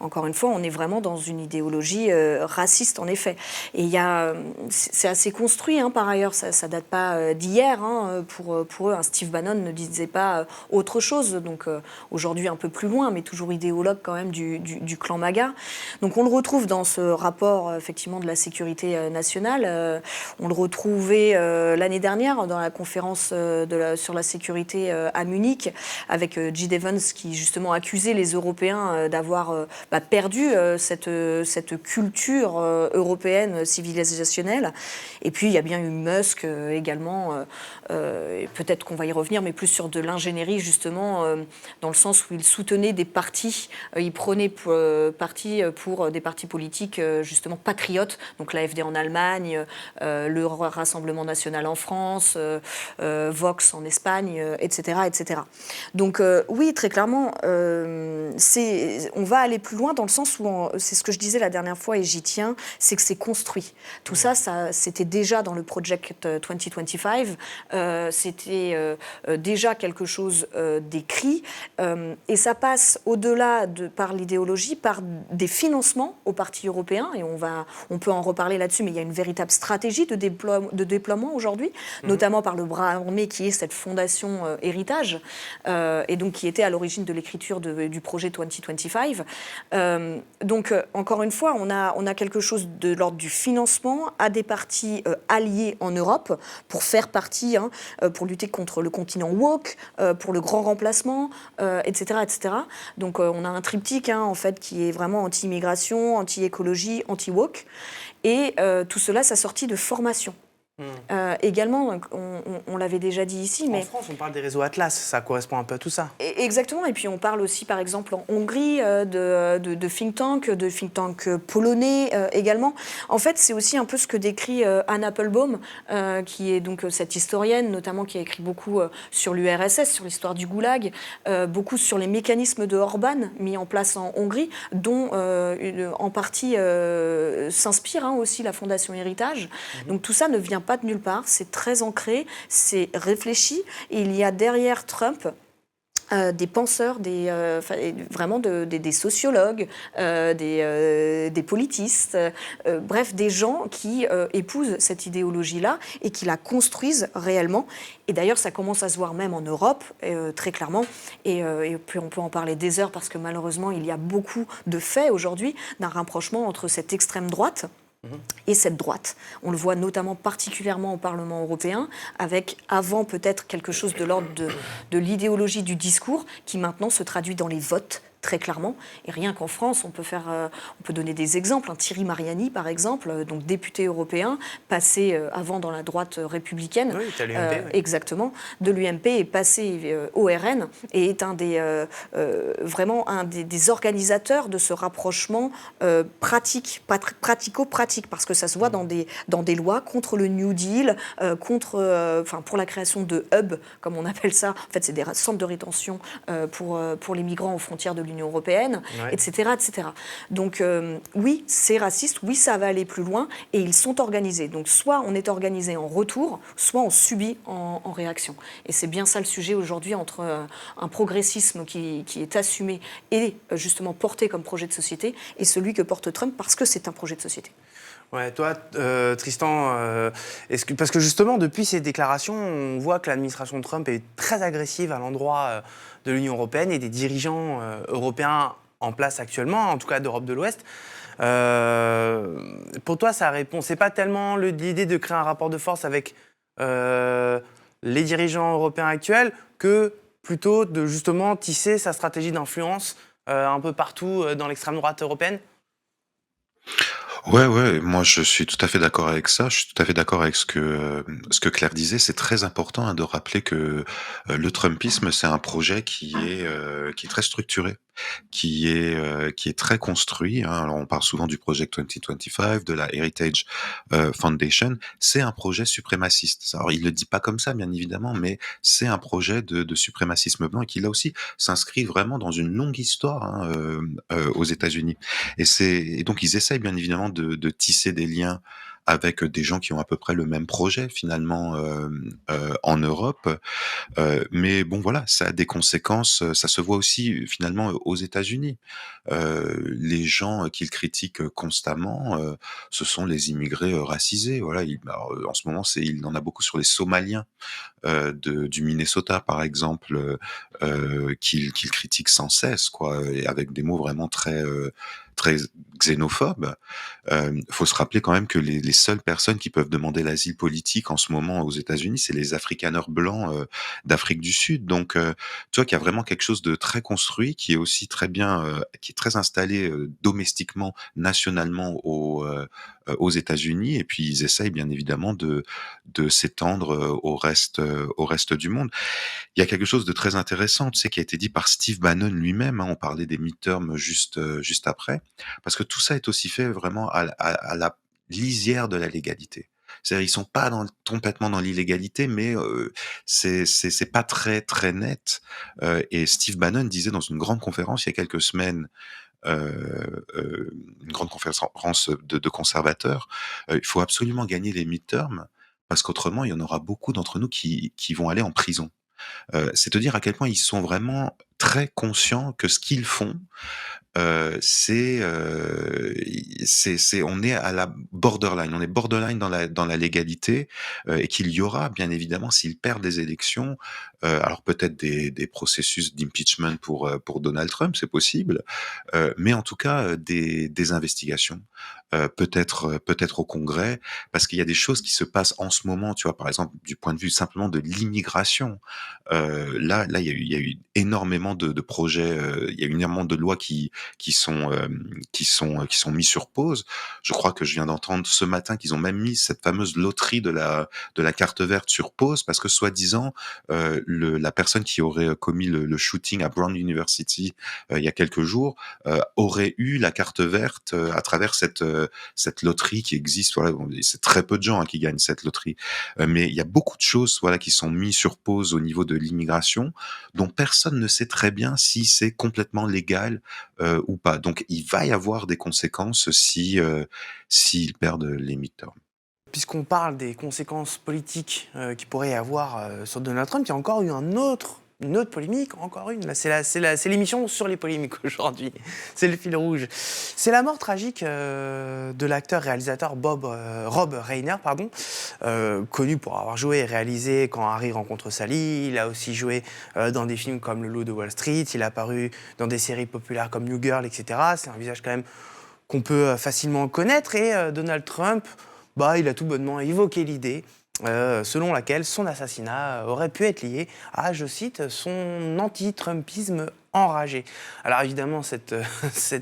encore une fois, on est vraiment dans une idéologie raciste, en effet. Et c'est assez construit, hein, par ailleurs, ça date pas d'hier, hein, pour eux. Steve Bannon ne disait pas autre chose. Donc aujourd'hui un peu plus loin, mais toujours idéologue quand même du clan MAGA. Donc on le retrouve dans ce rapport effectivement de la sécurité nationale. On le retrouvait l'année dernière dans la conférence sur la sécurité à Munich avec J. Evans qui justement accusait les Européens d'avoir perdu cette culture européenne civilisationnelle. Et puis il y a bien eu Musk également, et peut-être qu'on va y revenir, mais plus sur de l'ingénierie justement, dans le sens où il soutenait des partis, il prenait parti pour des partis politiques justement patriotes, donc l'AfD en Allemagne, le Rassemblement national en France, Vox en Espagne, etc., etc. Donc oui, très clairement, on va aller plus loin dans le sens où, c'est ce que je disais la dernière fois et j'y tiens, c'est que c'est construit. Tout ça, c'était déjà dans le Project 2025, c'était déjà quelque chose d'écrit, et ça passe au-delà par l'idéologie, par des financements aux partis européens, et on peut en reparler là-dessus, mais il y a une véritable stratégie de déploiement aujourd'hui, notamment par le bras armé qui est cette fondation Héritage, et donc qui était à l'origine de l'écriture du projet 2025. Donc, encore une fois, on a quelque chose de l'ordre du financement à des partis alliés en Europe pour faire partie, pour lutter contre le continent woke, pour le grand remplacement, etc., etc. Donc, on a un triptyque, en fait, qui est vraiment anti-immigration, anti-écologie, anti-woke. Et tout cela s'assortit de formation. Également, on l'avait déjà dit ici, mais en France, on parle des réseaux Atlas, ça correspond un peu à tout ça. Exactement, et puis on parle aussi, par exemple, en Hongrie, de think tank polonais également. En fait, c'est aussi un peu ce que décrit Anne Applebaum, qui est donc cette historienne, notamment qui a écrit beaucoup sur l'URSS, sur l'histoire du goulag, beaucoup sur les mécanismes de Orban mis en place en Hongrie, dont en partie s'inspire aussi la Fondation Héritage. Donc tout ça ne vient pas de nulle part, c'est très ancré, c'est réfléchi, et il y a derrière Trump des penseurs, vraiment des sociologues, des politistes, bref, des gens qui épousent cette idéologie-là et qui la construisent réellement. Et d'ailleurs, ça commence à se voir même en Europe, très clairement. Et puis on peut en parler des heures parce que malheureusement, il y a beaucoup de faits aujourd'hui d'un rapprochement entre cette extrême droite et cette droite. On le voit notamment particulièrement au Parlement européen, avec avant peut-être quelque chose de l'ordre de l'idéologie du discours, qui maintenant se traduit dans les votes, très clairement. Et rien qu'en France, on peut donner des exemples. Thierry Mariani, par exemple, donc député européen, passé avant dans la droite républicaine. Oui, t'as l'UMP. Oui. Exactement. De l'UMP est passé au RN et est vraiment un des organisateurs de ce rapprochement pratico-pratique, parce que ça se voit dans des lois contre le New Deal, pour la création de hubs, comme on appelle ça. En fait, c'est des centres de rétention pour les migrants aux frontières de l'Union européenne, ouais. etc., etc. Donc oui, c'est raciste, oui, ça va aller plus loin, et ils sont organisés. Donc soit on est organisé en retour, soit on subit en réaction. Et c'est bien ça le sujet aujourd'hui entre un progressisme qui est assumé et justement porté comme projet de société, et celui que porte Trump parce que c'est un projet de société. Ouais, toi, Tristan, parce que justement, depuis ces déclarations, on voit que l'administration Trump est très agressive à l'endroit de l'Union européenne et des dirigeants européens en place actuellement, en tout cas d'Europe de l'Ouest. Pour toi, ça répond. C'est pas tellement l'idée de créer un rapport de force avec les dirigeants européens actuels que plutôt de justement tisser sa stratégie d'influence un peu partout dans l'extrême droite européenne ? Ouais, moi je suis tout à fait d'accord avec ça. Je suis tout à fait d'accord avec ce que Claire disait. C'est très important de rappeler que le Trumpisme, c'est un projet qui est très structuré, qui est très construit. Alors on parle souvent du Project 2025, de la Heritage Foundation. C'est un projet suprémaciste. Alors il le dit pas comme ça, bien évidemment, mais c'est un projet de suprémacisme blanc et qui là aussi s'inscrit vraiment dans une longue histoire aux États-Unis. Et donc ils essayent bien évidemment de tisser des liens avec des gens qui ont à peu près le même projet finalement en Europe. Mais bon voilà, ça a des conséquences, ça se voit aussi finalement aux États-Unis. Les gens qu'il critique constamment, ce sont les immigrés racisés. Voilà, alors, en ce moment, il en a beaucoup sur les Somaliens du Minnesota, par exemple, qu'il critique sans cesse, quoi, et avec des mots vraiment très xénophobes. Faut se rappeler quand même que les seules personnes qui peuvent demander l'asile politique en ce moment aux États-Unis, c'est les Afrikaners blancs d'Afrique du Sud. Donc, tu vois qu'il y a vraiment quelque chose de très construit, qui est aussi très bien, qui est très installé domestiquement, nationalement aux États-Unis. Et puis ils essayent bien évidemment de s'étendre au reste du monde. Il y a quelque chose de très intéressant, tu sais, qui a été dit par Steve Bannon lui-même, hein, on parlait des midterms juste après, parce que tout ça est aussi fait vraiment à la lisière de la légalité. C'est-à-dire ils sont pas complètement dans l'illégalité, mais c'est pas très net. Et Steve Bannon disait dans une grande conférence il y a quelques semaines, une grande conférence de conservateurs, il faut absolument gagner les midterms parce qu'autrement il y en aura beaucoup d'entre nous qui vont aller en prison. C'est te dire à quel point ils sont vraiment très conscients que ce qu'ils font, on est à la borderline, on est borderline dans la légalité, et qu'il y aura bien évidemment s'ils perdent les élections, alors peut-être des processus d'impeachment pour Donald Trump, c'est possible, mais en tout cas des investigations, peut-être au Congrès, parce qu'il y a des choses qui se passent en ce moment, tu vois, par exemple du point de vue simplement de l'immigration. Là, il y a eu énormément de projets, il y a eu énormément de lois qui sont mis sur pause. Je crois que je viens d'entendre ce matin qu'ils ont même mis cette fameuse loterie de la carte verte sur pause parce que soi-disant la personne qui aurait commis le shooting à Brown University il y a quelques jours aurait eu la carte verte à travers cette loterie qui existe. Voilà, c'est très peu de gens qui gagnent cette loterie, mais il y a beaucoup de choses voilà qui sont mises sur pause au niveau de l'immigration dont personne ne sait très bien si c'est complètement légal ou pas. Donc il va y avoir des conséquences s'ils perdent les midterms. Puisqu'on parle des conséquences politiques qu'il pourrait y avoir sur Donald Trump, il y a encore eu une autre polémique, encore une. Là, c'est l'émission sur les polémiques aujourd'hui. C'est le fil rouge. C'est la mort tragique de l'acteur-réalisateur Rob Reiner, connu pour avoir joué et réalisé Quand Harry rencontre Sally. Il a aussi joué dans des films comme Le Loup de Wall Street. Il a apparu dans des séries populaires comme New Girl, etc. C'est un visage quand même qu'on peut facilement connaître. Et Donald Trump, il a tout bonnement évoqué l'idée selon laquelle son assassinat aurait pu être lié à, je cite, son anti-Trumpisme enragé. Alors évidemment,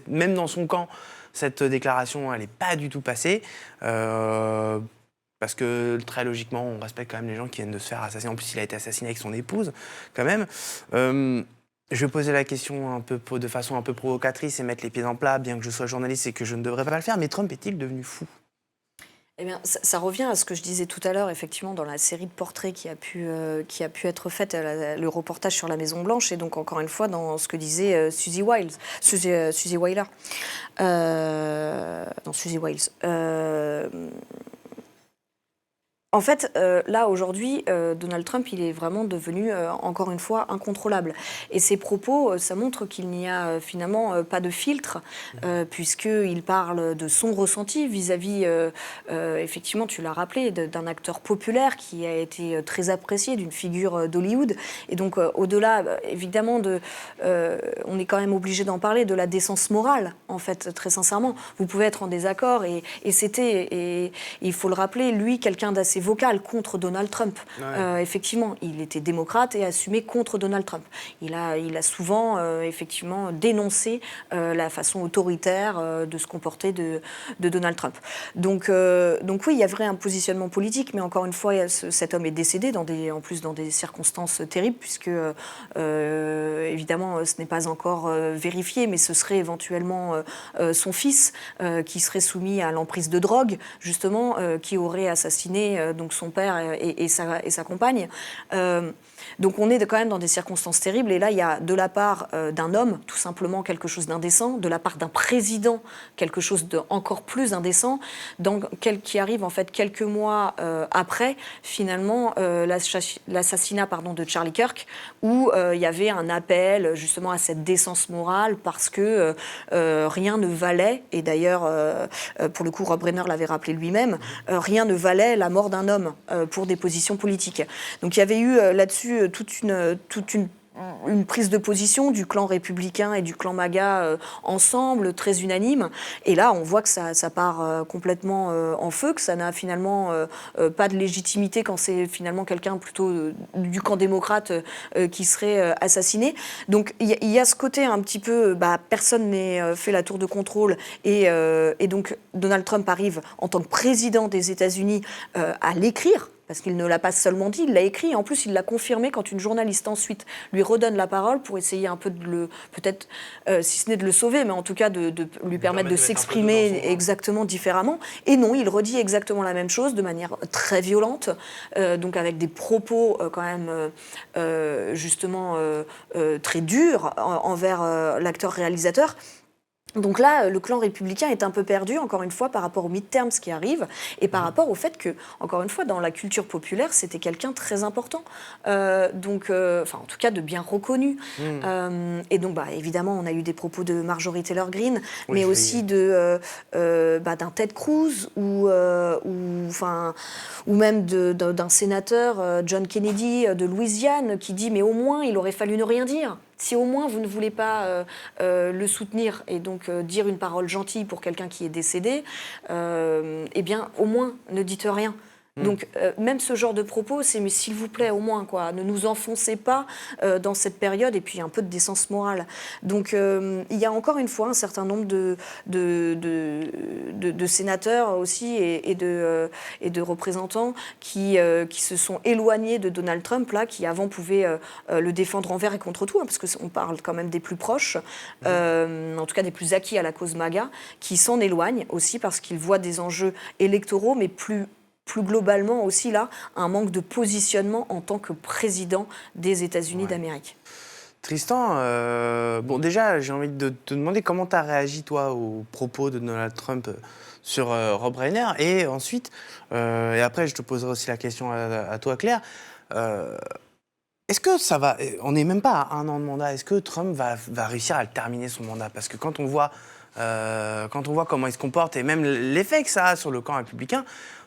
même dans son camp, cette déclaration, elle n'est pas du tout passée. Parce que très logiquement, on respecte quand même les gens qui viennent de se faire assassiner. En plus, il a été assassiné avec son épouse, quand même. Je vais poser la question de façon un peu provocatrice et mettre les pieds en plat, bien que je sois journaliste et que je ne devrais pas le faire, mais Trump est-il devenu fou ? Eh bien, ça revient à ce que je disais tout à l'heure, effectivement, dans la série de portraits qui a pu être faite, le reportage sur la Maison-Blanche, et donc, encore une fois, dans ce que disait Suzy Wiles. Suzy Wiles. En fait, là, aujourd'hui, Donald Trump, il est vraiment devenu, encore une fois, incontrôlable. Et ses propos, ça montre qu'il n'y a finalement pas de filtre, puisqu'il parle de son ressenti vis-à-vis, effectivement, tu l'as rappelé, d'un acteur populaire qui a été très apprécié, d'une figure d'Hollywood. Et donc, au-delà, évidemment, on est quand même obligé d'en parler, de la décence morale, en fait, très sincèrement. Vous pouvez être en désaccord, et il faut le rappeler, lui, quelqu'un d'assez vocal contre Donald Trump. Ouais. Effectivement, il était démocrate et assumé contre Donald Trump. Il a souvent, effectivement, dénoncé la façon autoritaire de se comporter de Donald Trump. Donc oui, il y avait un positionnement politique, mais encore une fois, cet homme est décédé en plus dans des circonstances terribles, puisque évidemment, ce n'est pas encore vérifié, mais ce serait éventuellement son fils qui serait soumis à l'emprise de drogue, justement, qui aurait assassiné donc son père et sa compagne. Donc on est quand même dans des circonstances terribles. Et là, il y a de la part d'un homme, tout simplement quelque chose d'indécent, de la part d'un président, quelque chose d'encore plus indécent, qui arrive en fait quelques mois après, finalement, l'assassinat de Charlie Kirk, où il y avait un appel justement à cette décence morale parce que rien ne valait, et d'ailleurs, pour le coup, Rob Reiner l'avait rappelé lui-même, rien ne valait la mort d'un homme pour des positions politiques. Donc il y avait eu là-dessus toute une prise de position du clan républicain et du clan MAGA ensemble, très unanime. Et là, on voit que ça part complètement en feu, que ça n'a finalement pas de légitimité quand c'est finalement quelqu'un plutôt du camp démocrate qui serait assassiné. Donc il y a ce côté un petit peu, personne n'est fait la tour de contrôle. Et donc Donald Trump arrive en tant que président des États-Unis à l'écrire. Parce qu'il ne l'a pas seulement dit, il l'a écrit. Et en plus, il l'a confirmé quand une journaliste ensuite lui redonne la parole pour essayer un peu de le, peut-être, si ce n'est de le sauver, mais en tout cas de lui permettre de s'exprimer exactement différemment. Et non, il redit exactement la même chose de manière très violente, donc avec des propos quand même justement très durs envers l'acteur-réalisateur. Donc là, le clan républicain est un peu perdu, encore une fois, par rapport aux midterms qui arrivent et par rapport au fait que, encore une fois, dans la culture populaire, c'était quelqu'un de très important. En tout cas, de bien reconnu. Et donc, évidemment, on a eu des propos de Marjorie Taylor Greene, mais aussi d'un Ted Cruz ou même d'un sénateur, John Kennedy de Louisiane, qui dit « mais au moins, il aurait fallu ne rien dire ». Si au moins vous ne voulez pas le soutenir et donc dire une parole gentille pour quelqu'un qui est décédé, eh bien au moins ne dites rien. Donc même ce genre de propos, c'est mais s'il vous plaît au moins quoi, ne nous enfoncez pas dans cette période et puis un peu de décence morale. Donc il y a encore une fois un certain nombre de sénateurs aussi et de représentants qui se sont éloignés de Donald Trump là, qui avant pouvaient le défendre envers et contre tout, parce qu'on parle quand même des plus proches, en tout cas des plus acquis à la cause MAGA, qui s'en éloignent aussi parce qu'ils voient des enjeux électoraux, mais plus globalement aussi là, un manque de positionnement en tant que président des États-Unis d'Amérique. Tristan, déjà, j'ai envie de te demander comment tu as réagi, toi, aux propos de Donald Trump sur Rob Reiner. Et ensuite, et après, je te poserai aussi la question à toi, Claire. Est-ce que ça va... On n'est même pas à 1 an de mandat. Est-ce que Trump va réussir à le terminer, son mandat? Parce que quand on voit comment il se comporte et même l'effet que ça a sur le camp républicain,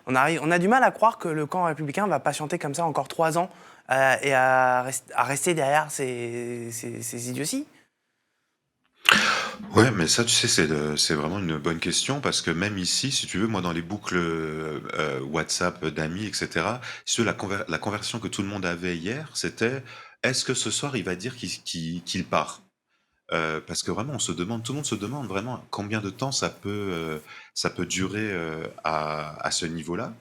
on a du mal à croire que le camp républicain va patienter comme ça encore 3 ans et à rester derrière ces idioties. Ouais, mais ça, tu sais, c'est vraiment une bonne question parce que même ici, si tu veux, moi, dans les boucles WhatsApp d'amis, etc., si tu veux, la conversion que tout le monde avait hier, c'était est-ce que ce soir, il va dire qu'il part? Parce que vraiment, tout le monde se demande vraiment combien de temps ça peut durer à ce niveau-là.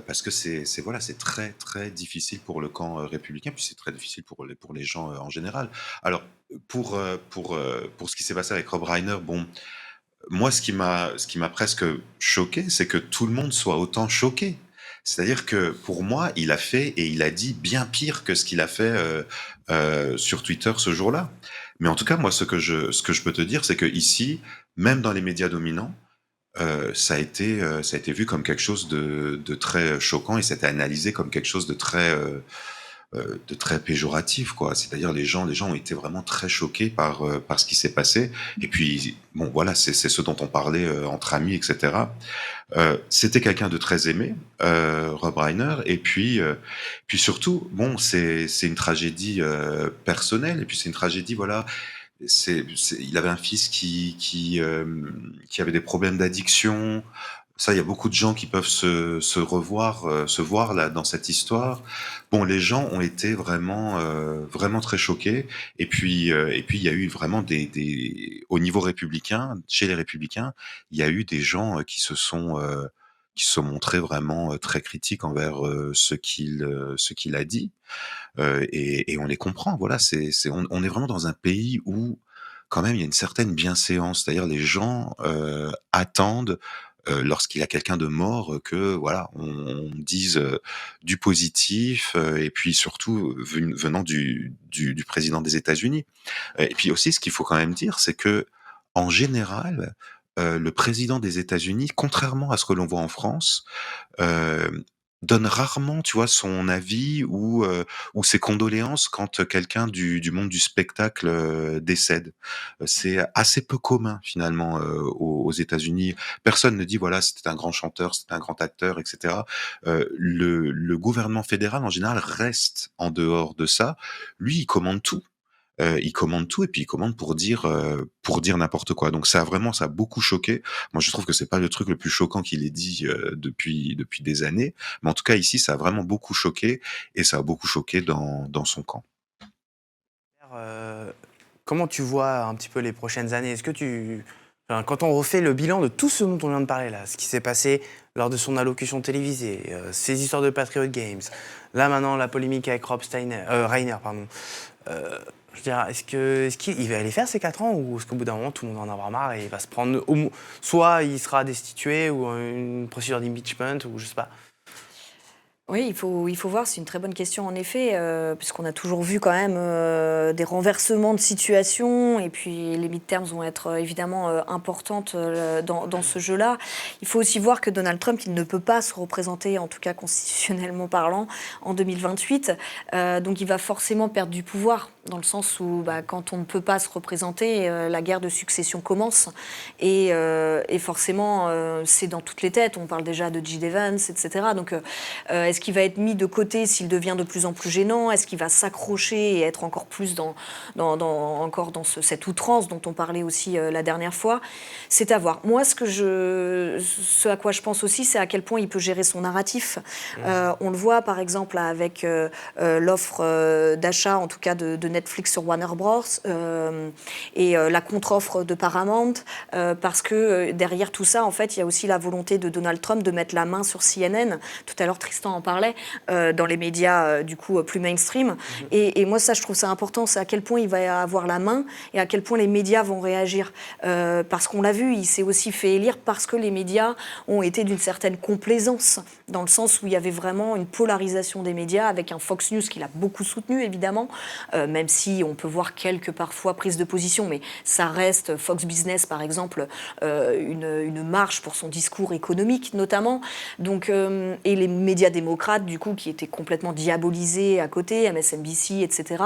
Parce que voilà, c'est très très difficile pour le camp républicain, puis c'est très difficile pour les gens en général. Alors pour ce qui s'est passé avec Rob Reiner, bon, moi ce qui m'a presque choqué, c'est que tout le monde soit autant choqué. C'est-à-dire que pour moi, il a fait et il a dit bien pire que ce qu'il a fait sur Twitter ce jour-là. Mais en tout cas, moi, ce que je peux te dire, c'est que ici, même dans les médias dominants, ça a été vu comme quelque chose de très choquant et c'était analysé comme quelque chose de très péjoratif, quoi. C'est-à-dire les gens ont été vraiment très choqués par ce qui s'est passé. Et puis bon, voilà, c'est ce dont on parlait entre amis, etc. C'était quelqu'un de très aimé, Rob Reiner. Et puis surtout, bon, c'est une tragédie personnelle. Et puis c'est une tragédie, voilà. Il avait un fils qui avait des problèmes d'addiction. Ça, il y a beaucoup de gens qui peuvent se voir là dans cette histoire. Bon, les gens ont été vraiment très choqués. Et puis il y a eu vraiment au niveau républicain, chez les républicains, il y a eu des gens qui se sont montrés vraiment très critiques envers ce qu'il a dit. Et on les comprend. Voilà, on est vraiment dans un pays où quand même il y a une certaine bienséance. C'est-à-dire les gens attendent lorsqu'il y a quelqu'un de mort, que voilà, on dise du positif, et puis surtout venant du président des États-Unis. Et puis aussi, ce qu'il faut quand même dire, c'est que en général, le président des États-Unis, contrairement à ce que l'on voit en France, heu, donne rarement, tu vois, son avis ou ses condoléances quand quelqu'un du monde du spectacle, décède. C'est assez peu commun finalement, aux États-Unis. Personne ne dit: «Voilà, c'était un grand chanteur, c'était un grand acteur» et cetera. Le gouvernement fédéral, en général, reste en dehors de ça. Lui, il commande tout et puis il commande pour dire n'importe quoi. Donc ça a beaucoup choqué. Moi, je trouve que c'est pas le truc le plus choquant qu'il ait dit, depuis des années, mais en tout cas ici, ça a vraiment beaucoup choqué et ça a beaucoup choqué dans son camp. Euh, Comment tu vois un petit peu les prochaines années? Enfin, quand on refait le bilan de tout ce dont on vient de parler là, ce qui s'est passé lors de son allocution télévisée, ces histoires de Patriot Games, là maintenant la polémique avec Reiner, pardon. Je veux dire, est-ce qu'il va aller faire ces 4 ans ou est-ce qu'au bout d'un moment tout le monde va en avoir marre et il va se prendre soit il sera destitué ou une procédure d'impeachment ou je sais pas. Oui, il faut voir, c'est une très bonne question en effet, puisqu'on a toujours vu quand même des renversements de situation, et puis les midterms vont être évidemment importantes dans ce jeu-là. Il faut aussi voir que Donald Trump, il ne peut pas se représenter, en tout cas constitutionnellement parlant, en 2028, donc il va forcément perdre du pouvoir, dans le sens où quand on ne peut pas se représenter, la guerre de succession commence, et forcément c'est dans toutes les têtes, on parle déjà de J.D. Vance, etc. Donc est-ce qu'il va être mis de côté s'il devient de plus en plus gênant? Est-ce qu'il va s'accrocher et être encore plus dans cette outrance dont on parlait aussi la dernière fois? C'est à voir. Moi, ce à quoi je pense aussi, c'est à quel point il peut gérer son narratif. On le voit, par exemple, avec l'offre d'achat, en tout cas de Netflix sur Warner Bros. Et la contre-offre de Paramount, parce que derrière tout ça, en fait, il y a aussi la volonté de Donald Trump de mettre la main sur CNN. Tout à l'heure, Tristan en parlait, dans les médias du coup plus mainstream. Et moi, ça, je trouve ça important, c'est à quel point il va avoir la main et à quel point les médias vont réagir. Parce qu'on l'a vu, il s'est aussi fait élire parce que les médias ont été d'une certaine complaisance, dans le sens où il y avait vraiment une polarisation des médias, avec un Fox News qu'il a beaucoup soutenu, évidemment, même si on peut voir quelques parfois prises de position, mais ça reste Fox Business, par exemple, une marche pour son discours économique, notamment. Donc, et les médias démocrates, du coup, qui étaient complètement diabolisés à côté, MSNBC, etc.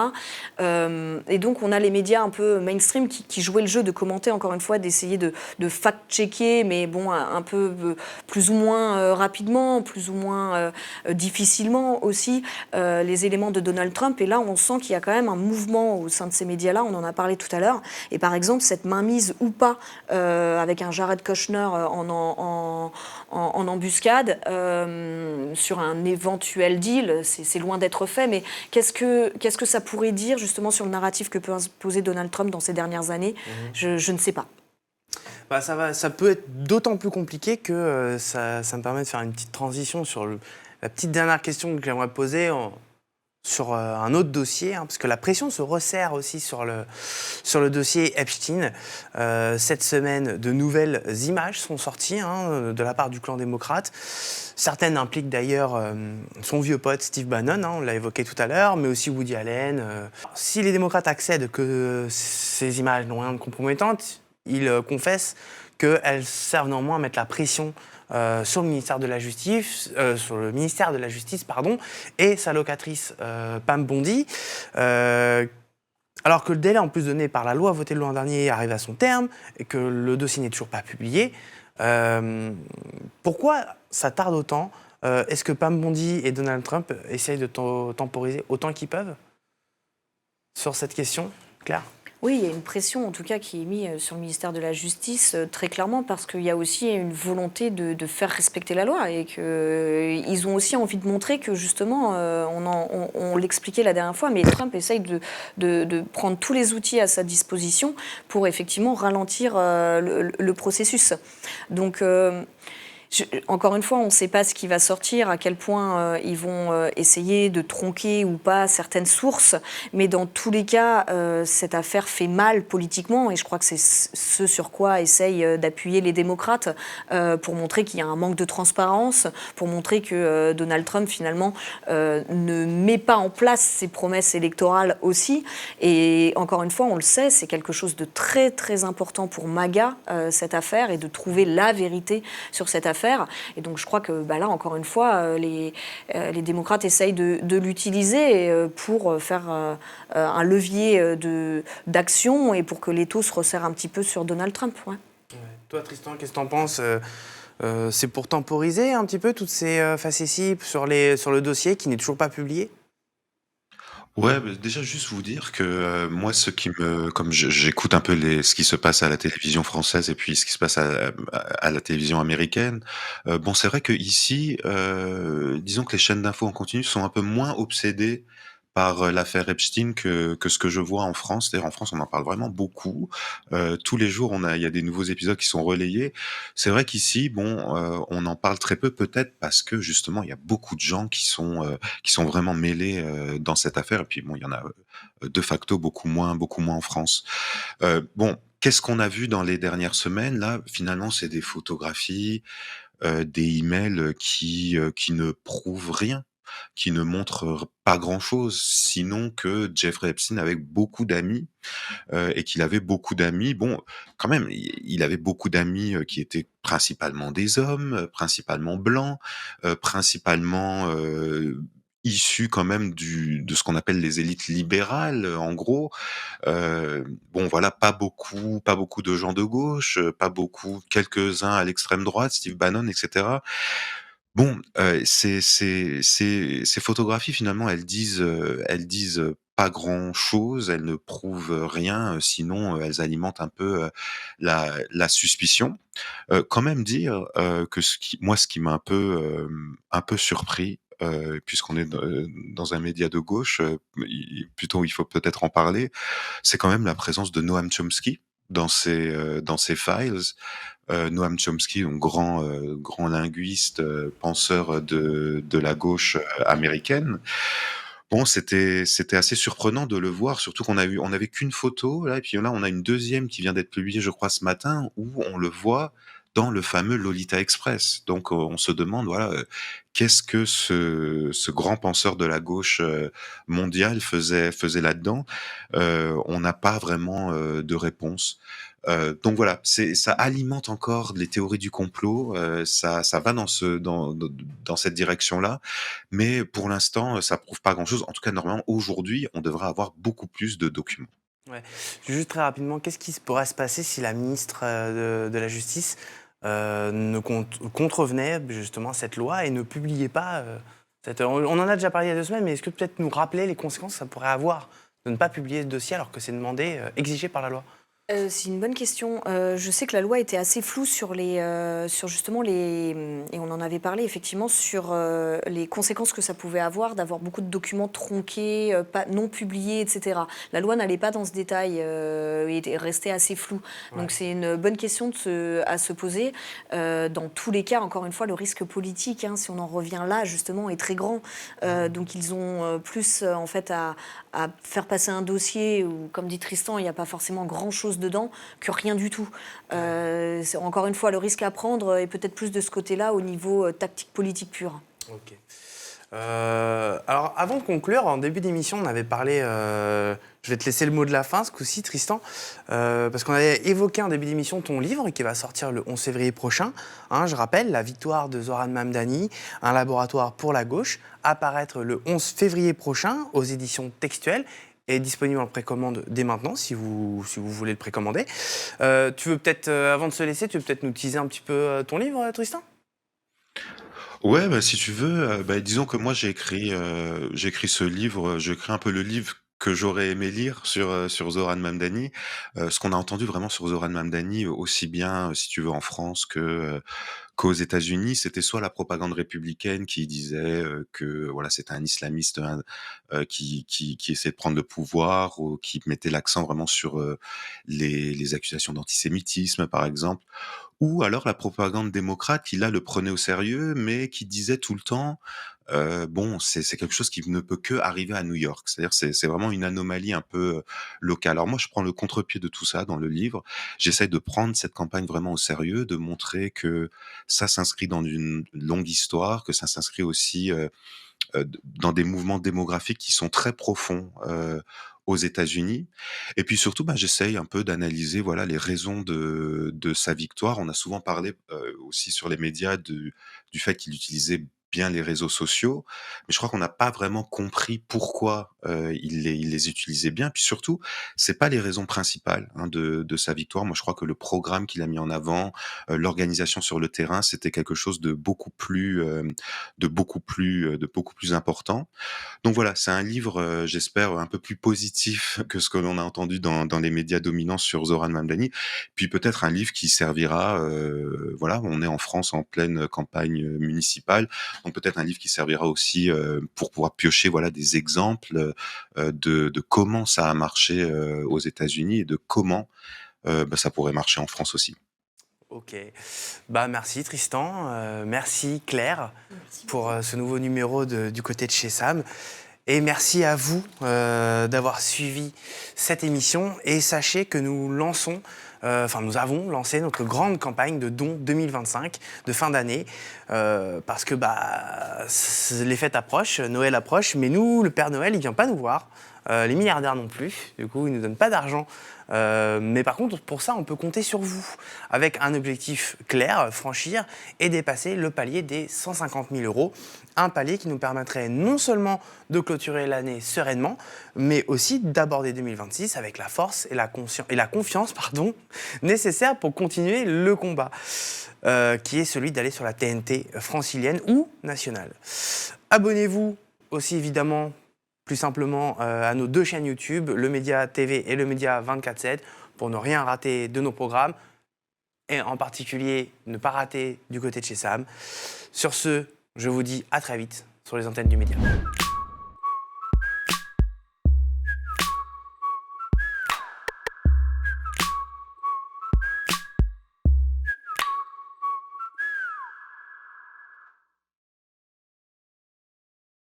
Et donc, on a les médias un peu mainstream qui jouaient le jeu de commenter, encore une fois, d'essayer de fact-checker, mais bon, un peu plus ou moins rapidement, plus ou moins difficilement aussi, les éléments de Donald Trump. Et là, on sent qu'il y a quand même un mouvement au sein de ces médias-là, on en a parlé tout à l'heure. Et par exemple, cette mainmise ou pas, avec un Jared Kushner en embuscade, sur un éventuel deal, c'est loin d'être fait, mais qu'est-ce que ça pourrait dire justement sur le narratif que peut imposer Donald Trump dans ces dernières années? Je ne sais pas. Ça peut être d'autant plus compliqué que ça me permet de faire une petite transition sur la petite dernière question que j'aimerais poser sur un autre dossier, parce que la pression se resserre aussi sur le dossier Epstein. Cette semaine, de nouvelles images sont sorties de la part du clan démocrate. Certaines impliquent d'ailleurs son vieux pote Steve Bannon, on l'a évoqué tout à l'heure, mais aussi Woody Allen. Si les démocrates accèdent que ces images n'ont rien de compromettantes, ils confessent qu'elles servent néanmoins à mettre la pression sur le ministère de la Justice, et sa locatrice Pam Bondi. Alors que le délai en plus donné par la loi votée le l'an dernier arrive à son terme et que le dossier n'est toujours pas publié, pourquoi ça tarde autant? Est-ce que Pam Bondi et Donald Trump essayent de temporiser autant qu'ils peuvent sur cette question, Claire? Oui, il y a une pression en tout cas qui est mise sur le ministère de la Justice, très clairement, parce qu'il y a aussi une volonté de faire respecter la loi et qu'ils ont aussi envie de montrer que justement, on l'expliquait la dernière fois, mais Trump essaye de prendre tous les outils à sa disposition pour effectivement ralentir le processus. Donc Encore une fois, on ne sait pas ce qui va sortir, à quel point ils vont essayer de tronquer ou pas certaines sources, mais dans tous les cas, cette affaire fait mal politiquement, et je crois que c'est ce sur quoi essayent d'appuyer les démocrates pour montrer qu'il y a un manque de transparence, pour montrer que Donald Trump, finalement, ne met pas en place ses promesses électorales aussi. Et encore une fois, on le sait, c'est quelque chose de très, très important pour MAGA, cette affaire, et de trouver la vérité sur cette affaire. Et donc je crois que là, encore une fois, les démocrates essayent de l'utiliser pour faire un levier d'action et pour que l'étau se resserre un petit peu sur Donald Trump. Ouais. Ouais. Toi, Tristan, qu'est-ce que t'en penses? C'est pour temporiser un petit peu toutes ces facéties sur le dossier qui n'est toujours pas publié? Ouais, déjà juste vous dire que moi, comme j'écoute un peu ce qui se passe à la télévision française et puis ce qui se passe à la télévision américaine. Bon, c'est vrai que ici, disons que les chaînes d'infos en continu sont un peu moins obsédées par l'affaire Epstein que ce que je vois en France. C'est-à-dire en France, on en parle vraiment beaucoup. Tous les jours, il y a des nouveaux épisodes qui sont relayés. C'est vrai qu'ici, bon, on en parle très peu, peut-être parce que justement, il y a beaucoup de gens qui sont vraiment mêlés dans cette affaire. Et puis bon, il y en a de facto beaucoup moins en France. Bon, qu'est-ce qu'on a vu dans les dernières semaines là? Finalement, c'est des photographies, des emails qui ne prouvent rien, qui ne montrent pas grand-chose, sinon que Jeffrey Epstein avait beaucoup d'amis et qu'il avait beaucoup d'amis. Bon, quand même, il avait beaucoup d'amis qui étaient principalement des hommes, principalement blancs, principalement issus quand même de ce qu'on appelle les élites libérales, en gros. Bon, voilà, pas beaucoup de gens de gauche, pas beaucoup, quelques-uns à l'extrême droite, Steve Bannon, etc. Bon, ces photographies finalement, elles disent pas grand-chose, elles ne prouvent rien, sinon, elles alimentent un peu, la suspicion. Quand même dire, que ce qui m'a un peu surpris, puisqu'on est dans un média de gauche, il faut peut-être en parler, c'est quand même la présence de Noam Chomsky dans ces files. Noam Chomsky, donc grand linguiste, penseur de la gauche américaine. Bon, c'était assez surprenant de le voir, surtout on avait qu'une photo là, et puis là on a une deuxième qui vient d'être publiée, je crois, ce matin, où on le voit dans le fameux Lolita Express. Donc on se demande, voilà, qu'est-ce que ce grand penseur de la gauche mondiale faisait là-dedans. On n'a pas vraiment de réponse. Donc voilà, ça alimente encore les théories du complot. Ça va dans cette direction-là, mais pour l'instant, ça prouve pas grand-chose. En tout cas, normalement, aujourd'hui, on devrait avoir beaucoup plus de documents. Ouais. Juste très rapidement, qu'est-ce qui pourrait se passer si la ministre de la Justice ne contrevenait justement cette loi et ne publiait pas on en a déjà parlé il y a 2 semaines, mais est-ce que peut-être nous rappeler les conséquences que ça pourrait avoir de ne pas publier ce dossier alors que c'est demandé, exigé par la loi? C'est une bonne question. Je sais que la loi était assez floue sur sur justement et on en avait parlé effectivement sur les conséquences que ça pouvait avoir d'avoir beaucoup de documents tronqués, non publiés, etc. La loi n'allait pas dans ce détail et était restée assez floue. Ouais. Donc c'est une bonne question à se poser. Dans tous les cas, encore une fois, le risque politique, hein, si on en revient là justement, est très grand. Donc ils ont plus en fait à faire passer un dossier où, comme dit Tristan, il n'y a pas forcément grand-chose dedans que rien du tout. C'est encore une fois le risque à prendre est peut-être plus de ce côté-là au niveau tactique politique pure. Ok. Alors, avant de conclure, en début d'émission, on avait parlé. Je vais te laisser le mot de la fin, ce coup-ci, Tristan, parce qu'on avait évoqué en début d'émission ton livre qui va sortir le 11 février prochain. Hein, je rappelle, La victoire de Zoran Mamdani, un laboratoire pour la gauche, apparaître le 11 février prochain aux éditions Textuelles. Est disponible en précommande dès maintenant, si vous voulez le précommander. Tu veux peut-être, avant de se laisser, tu veux peut-être nous teaser un petit peu ton livre, Tristan ? Ouais, bah, si tu veux, bah, disons que moi j'ai écrit ce livre, j'ai écrit un peu le livre que j'aurais aimé lire sur Zoran Mamdani. Ce qu'on a entendu vraiment sur Zoran Mamdani, aussi bien, si tu veux, en France qu'aux États-Unis, c'était soit la propagande républicaine qui disait, que voilà, c'était un islamiste, qui essayait de prendre le pouvoir ou qui mettait l'accent vraiment sur, les accusations d'antisémitisme, par exemple. Ou alors la propagande démocrate qui là le prenait au sérieux, mais qui disait tout le temps, bon, c'est quelque chose qui ne peut que arriver à New York. C'est-à-dire c'est vraiment une anomalie un peu, locale. Alors moi, je prends le contre-pied de tout ça dans le livre. J'essaie de prendre cette campagne vraiment au sérieux, de montrer que ça s'inscrit dans une longue histoire, que ça s'inscrit aussi, dans des mouvements démographiques qui sont très profonds, aux États-Unis. Et puis surtout, bah, j'essaye un peu d'analyser, voilà, les raisons de sa victoire. On a souvent parlé, aussi sur les médias du fait qu'il utilisait bien les réseaux sociaux, mais je crois qu'on n'a pas vraiment compris pourquoi, il les utilisait bien. Puis surtout, c'est pas les raisons principales, hein, de sa victoire. Moi, je crois que le programme qu'il a mis en avant, l'organisation sur le terrain, c'était quelque chose de beaucoup plus important. Donc voilà, c'est un livre, j'espère, un peu plus positif que ce que l'on a entendu dans les médias dominants sur Zoran Mamdani. Puis peut-être un livre qui servira, voilà, on est en France en pleine campagne, municipale, donc peut-être un livre qui servira aussi, pour pouvoir piocher, voilà, des exemples, de comment ça a marché, aux États-Unis et de comment, bah, ça pourrait marcher en France aussi. Ok. Bah, merci Tristan, merci Claire Merci. pour ce nouveau numéro du côté de chez Sam. Et merci à vous d'avoir suivi cette émission. Et sachez que nous nous avons lancé notre grande campagne de dons 2025 de fin d'année. Parce que les fêtes approchent, Noël approche, mais nous, le Père Noël, il vient pas nous voir. Les milliardaires non plus, du coup, ils ne nous donnent pas d'argent. Mais par contre, pour ça, on peut compter sur vous, avec un objectif clair, franchir et dépasser le palier des 150 000 euros. Un palier qui nous permettrait non seulement de clôturer l'année sereinement, mais aussi d'aborder 2026 avec la force et la confiance nécessaires pour continuer le combat, qui est celui d'aller sur la TNT francilienne ou nationale. Abonnez-vous aussi évidemment plus simplement à nos 2 chaînes YouTube, le Média TV et le Média 24/7, pour ne rien rater de nos programmes, et en particulier ne pas rater du côté de chez Sam. Sur ce, je vous dis à très vite sur les antennes du Média.